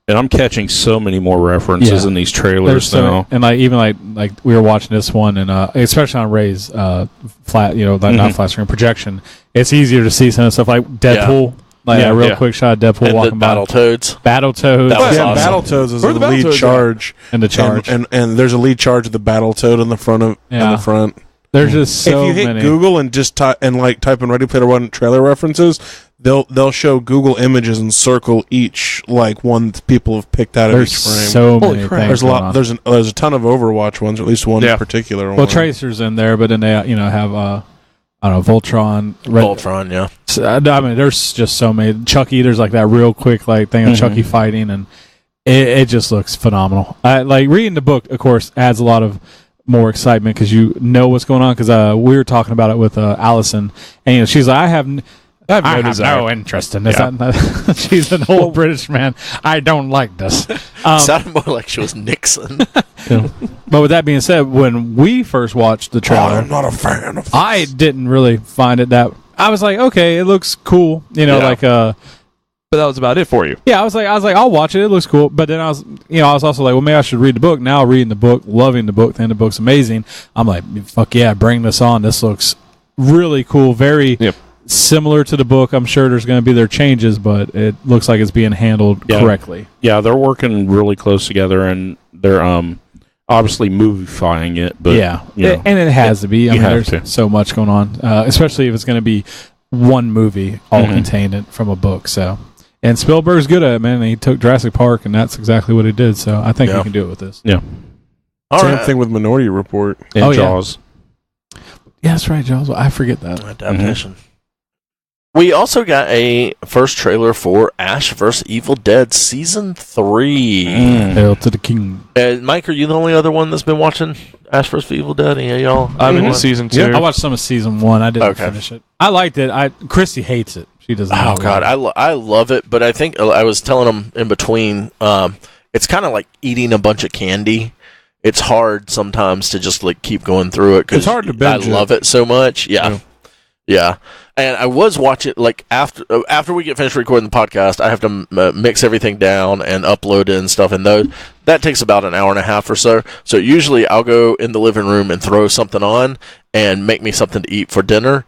And I'm catching so many more references in these trailers now.
And like we were watching this one, and especially on Ray's flat, not flat screen projection, it's easier to see some of the stuff like Deadpool. A real quick shot of Deadpool
and
walking by.
Battletoads.
Battletoads.
That was awesome.
Battletoads is the lead charge.
And the charge.
And there's a lead charge of the Battletoad in the front of in the front.
There's just so
if you hit
many.
Google and just type in Ready Player One trailer references, they'll show Google images and circle each one that people have picked out of each frame.
There's so many things.
There's a lot. There's a ton of Overwatch ones, or at least one particular one.
Well, Tracer's in there, but then they have I don't know, Voltron.
Voltron, yeah.
So, I mean, there's just so many. Chucky, there's that real quick thing of Chucky fighting, and it just looks phenomenal. Reading the book, of course, adds a lot of more excitement because you know what's going on. Because we were talking about it with Allison, and she's like, I have no interest in this. Yeah. She's an old British man. I don't like this.
Sounded more like she was Nixon.
But with that being said, when we first watched the trailer,
I'm not a fan of this.
I didn't really find it that. I was like, okay, it looks cool. But that
was about it for you.
Yeah, I was like, I'll watch it. It looks cool. But then I was also like, well, maybe I should read the book. Now reading the book, loving the book, then the book's amazing. I'm like, fuck yeah, bring this on. This looks really cool. Very similar to the book. I'm sure there's going to be their changes, but it looks like it's being handled correctly.
Yeah, they're working really close together, and they're obviously movifying it. But
and it has to be. I mean, there's so much going on, especially if it's going to be one movie all contained from a book. So, and Spielberg's good at it, man. He took Jurassic Park, and that's exactly what he did. So I think he can do it with this.
Yeah.
Same thing with Minority Report
and Jaws.
Yeah, that's right, Jaws. I forget that
adaptation. We also got a first trailer for Ash vs. Evil Dead Season 3.
Hail to the king.
Mike, are you the only other one that's been watching Ash vs. Evil Dead? Yeah, y'all?
I'm into Season 2.
Yeah. I watched some of Season 1. I didn't finish it. I liked it. Christy hates it. She doesn't.
Oh, God. I love it, but I think I was telling them in between, it's kind of like eating a bunch of candy. It's hard sometimes to just keep going through it.
It's hard to binge.
I love it so much. Yeah. And I was watching after we get finished recording the podcast, I have to mix everything down and upload it and stuff. And that takes about an hour and a half or so. So usually I'll go in the living room and throw something on and make me something to eat for dinner.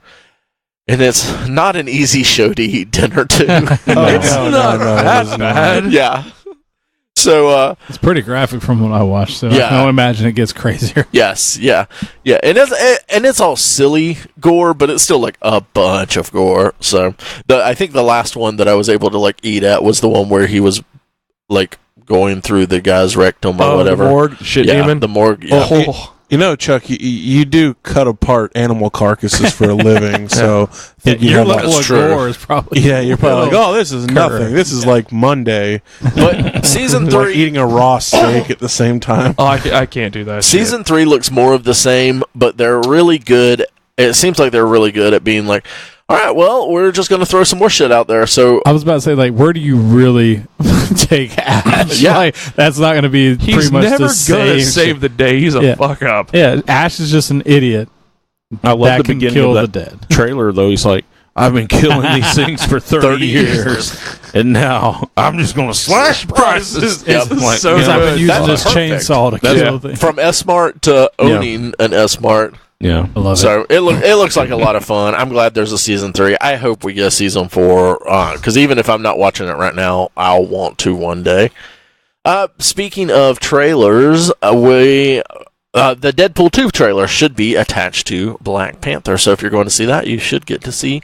And it's not an easy show to eat dinner to.
It's not that bad.
Yeah. So
it's pretty graphic from what I watched. So
Yeah.
I don't imagine it gets crazier.
yes, yeah, and it's all silly gore, but it's still like a bunch of gore. So I think the last one that I was able to like eat at was the one where he was like going through the guy's rectum or whatever.
The morgue shit
Yeah,
demon.
the morgue. Yeah.
Oh,
You know, Chuck, you do cut apart animal carcasses for a living, so I think you
Your
have
level
like,
of
true.
gore is probably
yeah, you're probably like, oh, this is nothing. This is like Monday.
But season
It's like
3,
eating a raw steak at the same time.
oh, I can't do that.
season 3 looks more of the same, but they're really good. It seems like they're really good at being like, all right, well, we're just going to throw some more shit out there. So
I was about to say, like, where do you really take Ash?
Yeah.
Like, that's not going to be
He's
pretty much
never
the
gonna
same.
save the day. He's a
Yeah.
fuck up.
Yeah, Ash is just an idiot
I love
that
the
can
beginning
kill
of
the
that
dead.
trailer, though. He's like, I've been killing these things for 30 years, and now I'm just going to slash prices.
Yep.
I'm like,
So
you
Because
know,
I've been using
That's
this
perfect.
chainsaw to
That's-
kill things.
from S-Mart to owning an S-Mart.
yeah.
I love it.
So it looks like a lot of fun. I'm glad there's a season 3. I hope we get a season 4, because even if I'm not watching it right now, I'll want to one day. Speaking of trailers, the Deadpool 2 trailer should be attached to Black Panther. So if you're going to see that, you should get to see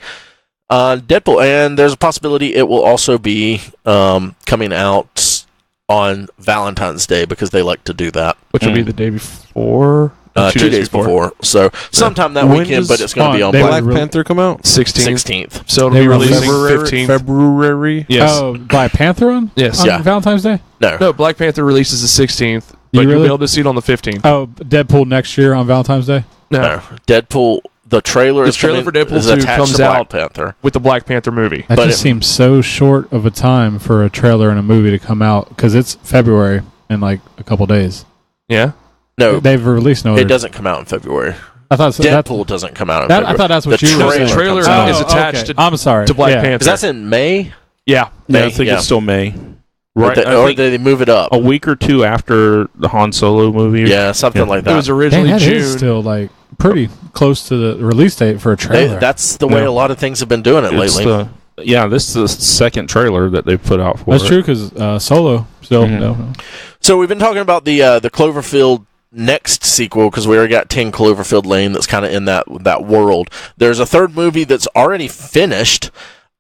Deadpool. And there's a possibility it will also be coming out on Valentine's Day, because they like to do that.
Which will be the day before.
2 days before. So sometime that
When
weekend,
does-
but it's going to be on
They
Black
really-
Panther come out?
16th.
16th.
So it'll
They
be
releasing
releasing 15th.
February.
Yes.
Oh, Black Panther on?
Yes.
On
Yeah.
Valentine's Day?
No, Black Panther releases the 16th, but
You
you'll
really?
be able to see it on the 15th.
Oh, Deadpool next year on Valentine's Day?
No.
Deadpool. The trailer.
The
is
trailer
coming-
for Deadpool
is
2
attached
comes
to Black
out.
Panther.
With the Black Panther movie.
That
But
just
it-
seems so short of a time for a trailer and a movie to come out, because it's February in like a couple days.
Yeah.
No,
They've released no other.
it doesn't come out in February.
I thought so,
Deadpool doesn't come out in
I
February.
thought that's what
The
you were saying.
The trailer
comes out.
is attached to
I'm sorry.
Black
Yeah.
Panther.
'Cause that's in May.
Yeah.
I think
yeah.
it's still May.
Or
Right. I
or
think
they move it up.
a week or two after the Han Solo movie.
Yeah, something like
It
that.
was
Dang,
originally
that
June.
is still like pretty close to the release date for a trailer.
That's the way
Yeah.
a lot of things have been doing it
It's
lately.
this is the second trailer that they've put out for
That's
it.
true, because Solo still.
Mhm.
No.
So we've been talking about the Cloverfield next sequel, because we already got 10 Cloverfield Lane that's kind of in that world. There's a third movie that's already finished,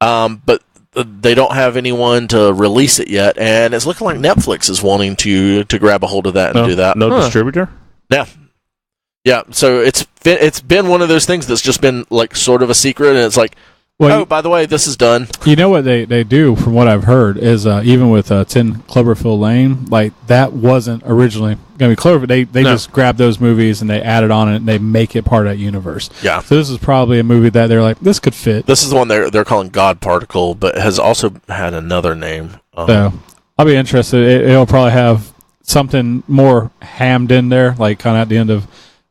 but they don't have anyone to release it yet, and it's looking like Netflix is wanting to grab a hold of that and do that.
No distributor?
Yeah, so it's been one of those things that's just been like sort of a secret, and it's like,
Well,
by the way, this is done.
you know what they do, from what I've heard, is even with 10 Cloverfield Lane, like that wasn't originally going to be Clover. They just grabbed those movies and they added on it and they make it part of that universe.
Yeah.
So this is probably a movie that they're like, this could fit.
This is the one they're calling God Particle, but has also had another name.
So I'll be interested. It'll probably have something more hammed in there, like kind of at the end of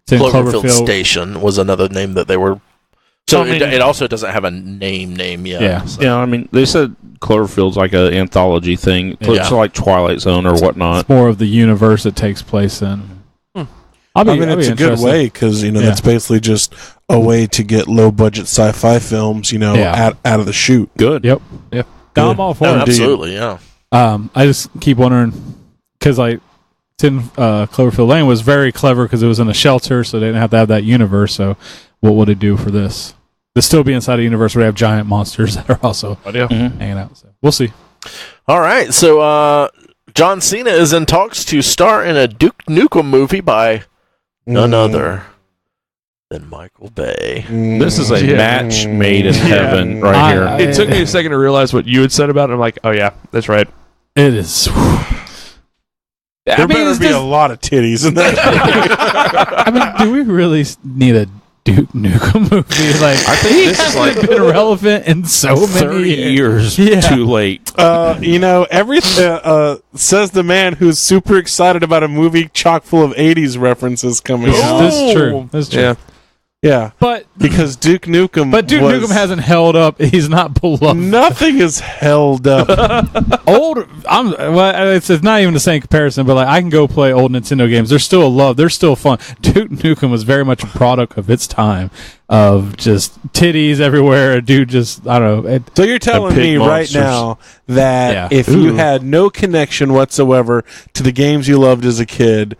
10
Cloverfield
Cloverfield.
Station was another name that they were. So
I mean-
it also doesn't have a name yet.
Yeah.
So.
Yeah, I mean, they said Cloverfield's like an anthology thing. It's
Yeah.
like Twilight Zone or whatnot.
It's more of the universe it takes place in. I'll be
it's a good
interested.
way, because that's basically just a way to get low budget sci-fi films,
Yeah.
out of the chute.
Good.
Yep.
Yep.
No, I'm all for
No,
it.
absolutely, yeah.
I just keep wondering, because like 10 Cloverfield Lane was very clever because it was in a shelter, so they didn't have to have that universe. So what would it do for this? To still be inside a universe where they have giant monsters that are also hanging out. So we'll see.
All right, so John Cena is in talks to star in a Duke Nukem movie by none other than Michael Bay.
This is a
Yeah.
match made in heaven right here.
It took me a second to realize what you had said about it. I'm like, oh yeah, that's right.
It is.
There better be a lot of titties in that.
I mean, do we really need a Duke Nukem movie? Like,
I think
he
this is
hasn't
like
been relevant in so
30
many
years
Yeah.
too late.
Everything says the man who's super excited about a movie chock full of 80s references coming out.
This is true. That's true.
Yeah.
Yeah,
But
because Duke Nukem.
Nukem hasn't held up. He's not beloved.
Nothing is held up.
It's not even the same comparison, but like I can go play old Nintendo games. They're still a love. They're still fun. Duke Nukem was very much a product of its time, of just titties everywhere. A dude just, I don't know.
So you're telling me right now that if you had no connection whatsoever to the games you loved as a kid,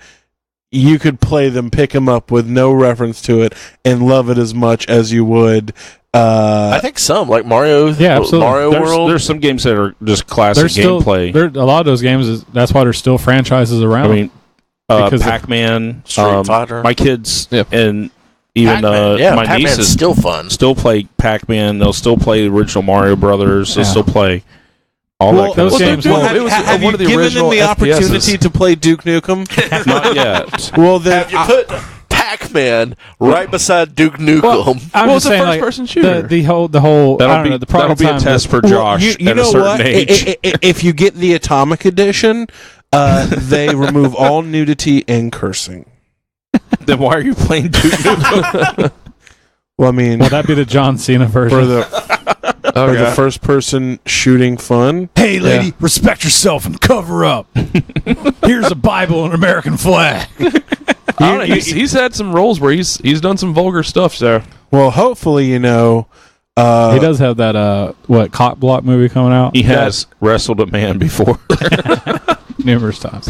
you could play them, pick them up with no reference to it, and love it as much as you would.
I think some, like Mario.
Yeah, absolutely.
Mario World.
There's some games that are just classic gameplay.
A lot of those games, that's why there's still franchises around.
I mean, Pac-Man,
Street Fighter.
My kids and even my
Pac-Man's
nieces
still fun.
Still play Pac-Man. They'll still play the original Mario Brothers. They'll still play all that kind of
games.
stuff.
It was
have
one of
you
the
given
original
them the opportunity to play Duke Nukem?
Not yet.
Well, then
Have you put Pac-Man right beside Duke Nukem?
I'm
Well,
just
it's a
saying,
first-person shooter.
The whole.
That'll be,
the product
that'll be a
time
test for
Well,
Josh
you
at a
know
certain
what?
age.
If you get the Atomic Edition, they remove all nudity and cursing.
Then why are you playing Duke Nukem?
Well, I mean,
Will that be the John Cena version?
for the first-person shooting fun.
Hey, lady, respect yourself and cover up. Here's a Bible and an American flag.
I don't know, he's had some roles where he's done some vulgar stuff. So
Well, hopefully,
he does have that cock block movie coming out.
He has wrestled a man before.
Numerous times.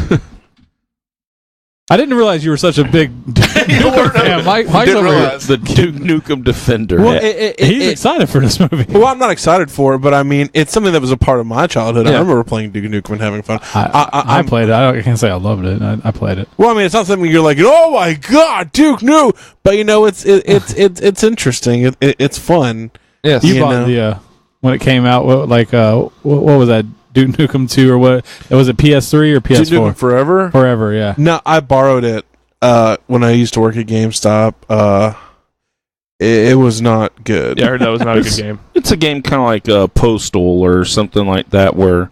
I didn't realize you were such a big Nukem fan. Mike's over here.
The Duke Nukem defender.
Well,
He's excited for this movie.
Well, I'm not excited for it, but I mean, it's something that was a part of my childhood. I remember playing Duke Nukem and having fun.
I played it. I can't say I loved it. I played it.
Well, I mean, it's not something you're like, oh my god, Duke Nukem, but it's interesting. It's fun.
yes,
You bought the when it came out. What was that? Duke Nukem 2 or what? Was it PS3 or PS4?
Duke Nukem Forever?
Forever, yeah.
No, I borrowed it when I used to work at GameStop. It was not good.
yeah, I heard that was not a good game.
It's a game kind of like Postal or something like that, where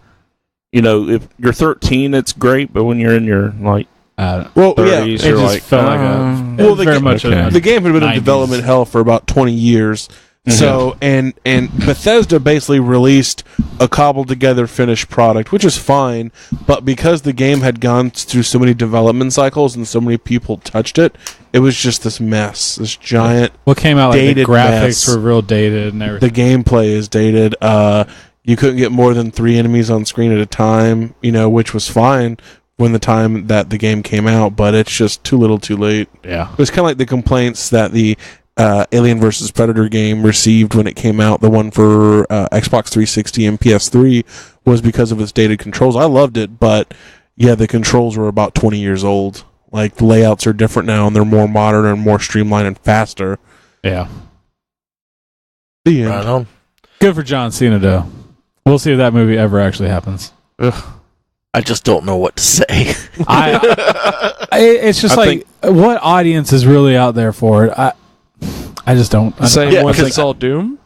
if you're 13, it's great, but when you're in your
Well,
30s,
It
you're
just
like,
felt like
the game had been in
90s.
development hell for about 20 years. So and Bethesda basically released a cobbled together finished product, which is fine, but because the game had gone through so many development cycles and so many people touched it, it was just this mess, this giant.
What came out, like the
dated
graphics
mess.
were real dated and everything.
The gameplay is dated. You couldn't get more than 3 enemies on screen at a time, which was fine when the time that the game came out, but it's just too little too late.
Yeah.
It was kind of like the complaints that the Alien vs. Predator game received when it came out, the one for Xbox 360 and PS3, was because of its dated controls. I loved it, but yeah, the controls were about 20 years old. Like, the layouts are different now, and they're more modern and more streamlined and faster.
Yeah.
The end.
Right on.
Good for John Cena, though. We'll see if that movie ever actually happens.
I just don't know what to say.
It's just what audience is really out there for it? I just don't.
The same
Yeah,
ones that
because
saw Doom.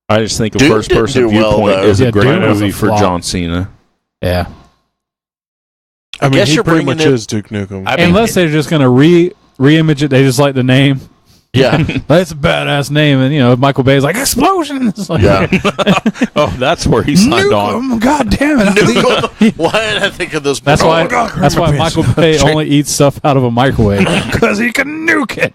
I just think a
Doom
first-person
didn't do well,
viewpoint
though.
is
Yeah,
a great
Doom was a
movie for
flop.
John Cena.
Yeah.
I mean,
guess
he
you're
pretty
bringing
much
it-
is Duke Nukem.
I mean,
Unless they're just going to re-image it, they just like the name.
yeah,
That's a badass name, and Michael Bay's like explosions. Like,
yeah.
Oh, that's where he signed on.
God damn it!
Why did I think of this?
That's why. That's why Michael Bay only eats stuff out of a microwave because he can nuke it.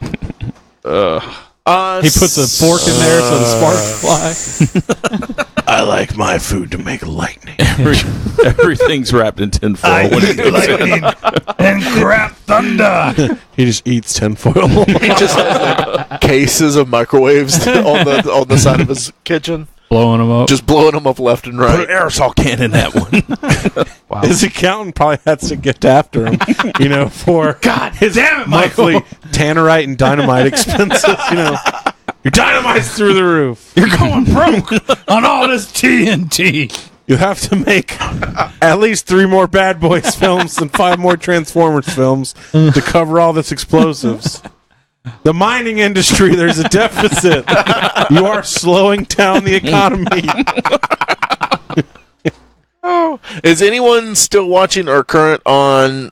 He puts a fork in there so the sparks fly.
I like my food to make lightning.
Everything's wrapped in tinfoil.
Lightning and crap thunder.
He just eats tinfoil.
He just has like cases of microwaves on the side of his kitchen,
Blowing them up.
just blowing them up left and
Put
right.
an aerosol can in that one.
Wow.
His accountant probably has to get after him, for his
damn it,
monthly tannerite and dynamite expenses. Your dynamite's through the roof.
You're going broke on all this TNT.
You have to make at least 3 more Bad Boys films and 5 more Transformers films to cover all this explosives. The mining industry, there's a deficit. You are slowing down the economy.
Is anyone still watching or current on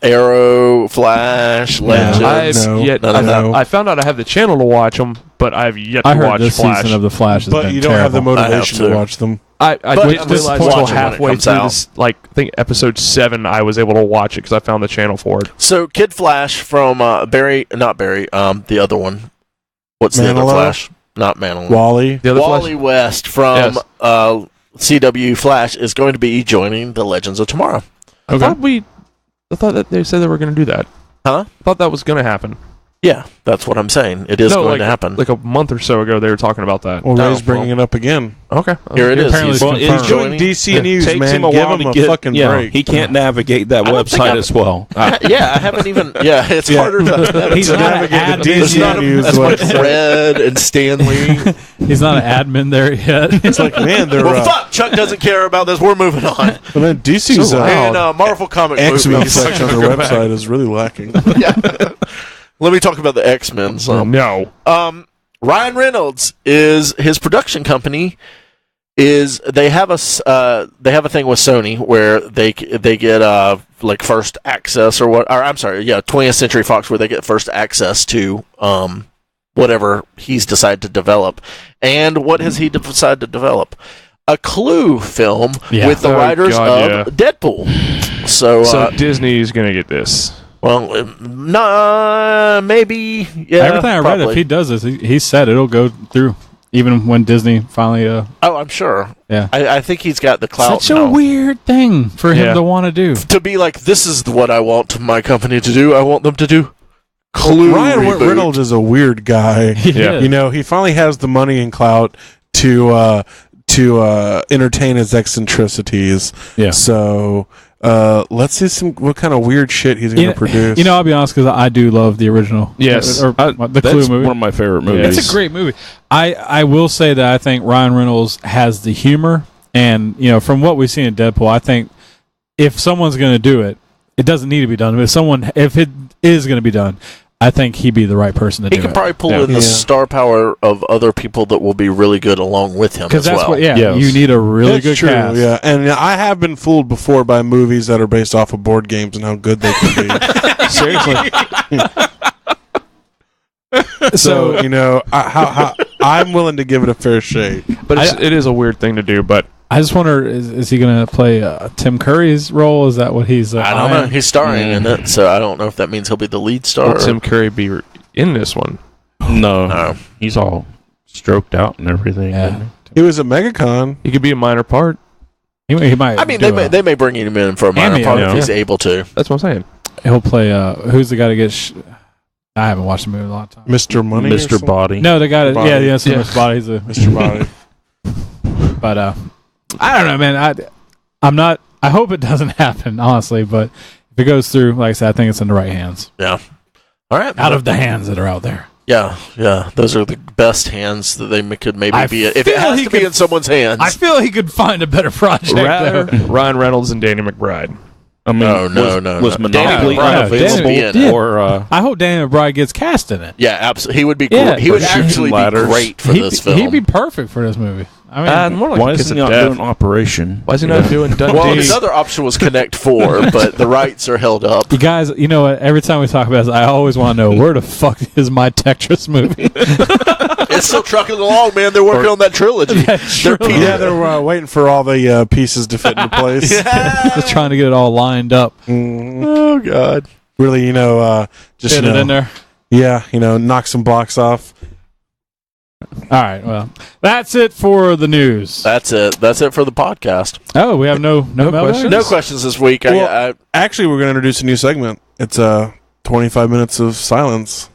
Arrow, Flash, Legends.
I found out I have the channel to watch them, but I've yet to
I heard
watch
this
Flash.
season of the Flash has
But
been
you don't
terrible.
have the motivation to watch them.
I didn't
I'm
realize
watching
until
when it
halfway
comes
through
out.
this, I think episode 7, I was able to watch it because I found the channel for it.
So Kid Flash from the other one. What's the other
Manilow?
Flash? Not Manilow.
Wally.
The other
Wally West from CW Flash is going to be joining the Legends of Tomorrow.
I thought that they said they were going to do that.
Huh?
I thought that was going to happen.
Yeah, that's what I'm saying. It is going to happen.
Like a month or so ago, they were talking about that.
Well, Ray's bringing it up again.
Okay.
Here it is.
Apparently
He's
it's
He's doing
joining.
DC News,
Takes
man.
him a
Give
while
him
to
a
get.
fucking
Yeah,
break.
he can't navigate that
I don't think
website
I've-
as well.
Yeah, I haven't even. Yeah, it's harder to.
He's not an
navigate the
admin.
DC
yet.
News
That's what
website.
Red and Stanley.
He's not an admin there yet.
It's like, man, they're
Well, fuck. Chuck doesn't care about this. We're moving on.
but then DC's
And Marvel comic
X-Men
movies.
section on their website is really lacking.
Yeah. Let me talk about the X-Men.
No.
Ryan Reynolds is his production company. They have a thing with Sony where they get like first access or 20th Century Fox where they get first access to whatever he's decided to develop. And what has he decided to develop? A Clue film with the writers of Deadpool. So
Disney's going to get this.
Well, maybe. Yeah,
Everything I read, if he does this, he said it'll go through, even when Disney finally.
Oh, I'm sure.
Yeah,
I think he's got the clout.
such a weird thing for him to want to do.
To be like, this is what I want my company to do. I want them to do Clue.
Ryan
reboot.
Reynolds is a weird guy.
Yeah.
You know, he finally has the money and clout to entertain his eccentricities.
Yeah.
So let's see what kind of weird shit he's going to produce.
You know, I'll be honest, because I do love the original.
Yes.
the
That's
Clue movie.
one of my favorite movies.
It's a great movie. I will say that I think Ryan Reynolds has the humor, and from what we've seen in Deadpool, I think if someone's going to do it, it doesn't need to be done. But if it is going to be done, I think he'd be the right person to do it.
He could probably pull in the star power of other people that will be really good along with him as well.
You need a really good cast.
Yeah, and I have been fooled before by movies that are based off of board games and how good they can be. Seriously. So I'm willing to give it a fair shake.
But it is a weird thing to do. But
I just wonder, is he going to play Tim Curry's role? Is that what he's?
I don't know. He's starring in it, so I don't know if that means he'll be the lead star.
will Tim Curry be in this one?
No, he's all stroked out and everything.
Yeah.
He was at MegaCon.
He could be a minor part.
He might.
I mean, they may bring him in for a minor part if he's able to.
That's what I'm saying.
He'll play. Who's the guy to get? I haven't watched the movie in a long time.
Mr. Money,
Mr. Body.
No, the guy.
Mr.
Mr. Body. He's a
Mr. Body.
But I don't know, man. I'm not. I hope it doesn't happen, honestly. But if it goes through, like I said, I think it's in the right hands.
Yeah. All right.
Out of the hands that are out there.
Yeah. Those are the best hands that they could maybe be. If it
feel
has
he
to be
could-
in someone's hands.
I feel he could find a better project.
Rather
though.
Ryan Reynolds and Danny McBride.
I mean,
No.
Was
Danny
Monopoly
McBride
available?
be in it.
Yeah.
or
I hope Danny McBride gets cast in it.
Yeah, absolutely. He would be.
Yeah.
Great. He would
Or shooting
actually be
ladders.
great for this film.
He'd be perfect for this movie. I mean,
More like
why
Kiss
is he
of
not
Death.
doing Operation?
Why is he not doing Dundee?
well, his other option was Connect 4, but the rights are held up.
you guys, you know what? Every time we talk about this, I always want to know where the fuck is my Tetris movie?
It's still trucking along, man. They're working on that trilogy.
They're waiting for all the pieces to fit into place.
Just trying to get it all lined up.
Oh God.
Really, just
Get it in there.
Yeah, knock some blocks off.
All right. Well, that's it for the news.
That's it. That's it for the podcast.
Oh, we have no
questions?
No questions this week.
Well, actually, we're going to introduce a new segment. It's 25 minutes of silence.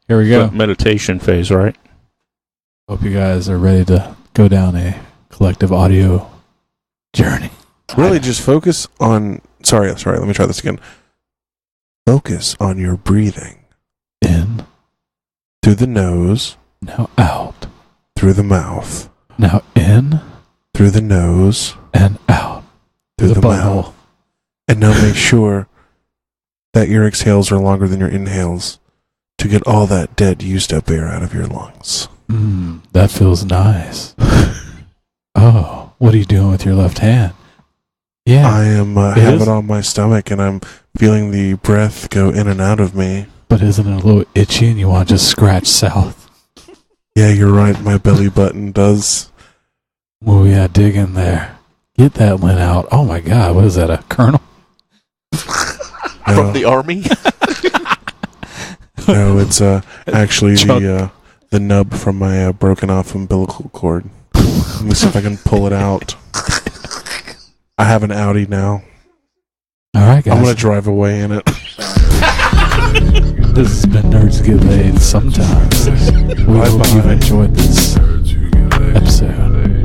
Here we go.
Meditation phase, right?
Hope you guys are ready to go down a collective audio journey.
Really, just focus on. Sorry. Let me try this again. Focus on your breathing.
In,
Through the nose,
now out.
through the mouth,
Now in
through the nose,
and out.
through the
butthole.
mouth. And now make sure that your exhales are longer than your inhales to get all that dead, used up air out of your lungs.
That feels nice. Oh, what are you doing with your left hand? Yeah.
I am have it on my stomach, and I'm feeling the breath go in and out of me.
But isn't it a little itchy and you want to just scratch south?
Yeah, you're right. My belly button does.
Oh, yeah, dig in there. Get that lint out. Oh, my God. What is that, a kernel?
From the army?
No, it's actually the nub from my broken off umbilical cord. Let me see if I can pull it out. I have an Audi now.
All right, guys.
I'm going to drive away in it.
This has been Nerds Get Laid Sometimes. We hope you've enjoyed this episode.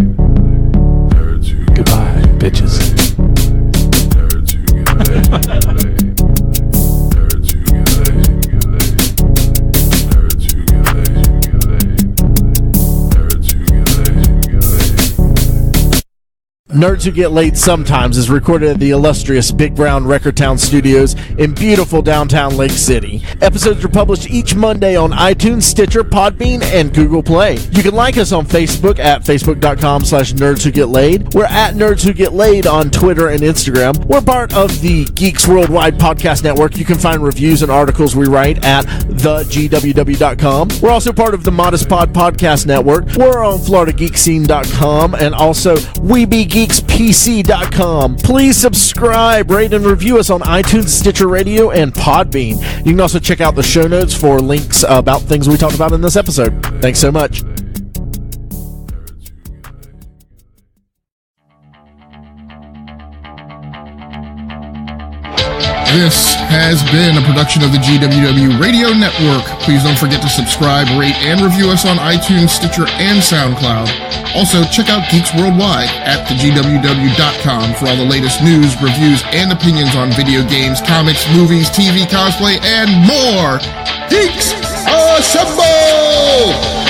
Goodbye, bitches.
Nerds Who Get Laid Sometimes is recorded at the illustrious Big Brown Record Town Studios in beautiful downtown Lake City. Episodes are published each Monday on iTunes, Stitcher, Podbean, and Google Play. You can like us on Facebook at facebook.com/Nerds Who Get Laid. We're at Nerds Who Get Laid on Twitter and Instagram. We're part of the Geeks Worldwide Podcast Network. You can find reviews and articles we write at thegww.com. We're also part of the Modest Pod Podcast Network. We're on FloridaGeekscene.com and also WeBeGeeksPC.com. Please subscribe, rate, and review us on iTunes, Stitcher Radio, and Podbean. You can also check out the show notes for links about things we talked about in this episode. Thanks so much.
This has been a production of the GWW Radio Network. Please don't forget to subscribe, rate, and review us on iTunes, Stitcher, and SoundCloud. Also, check out Geeks Worldwide at thegww.com for all the latest news, reviews, and opinions on video games, comics, movies, TV, cosplay, and more. Geeks Assemble!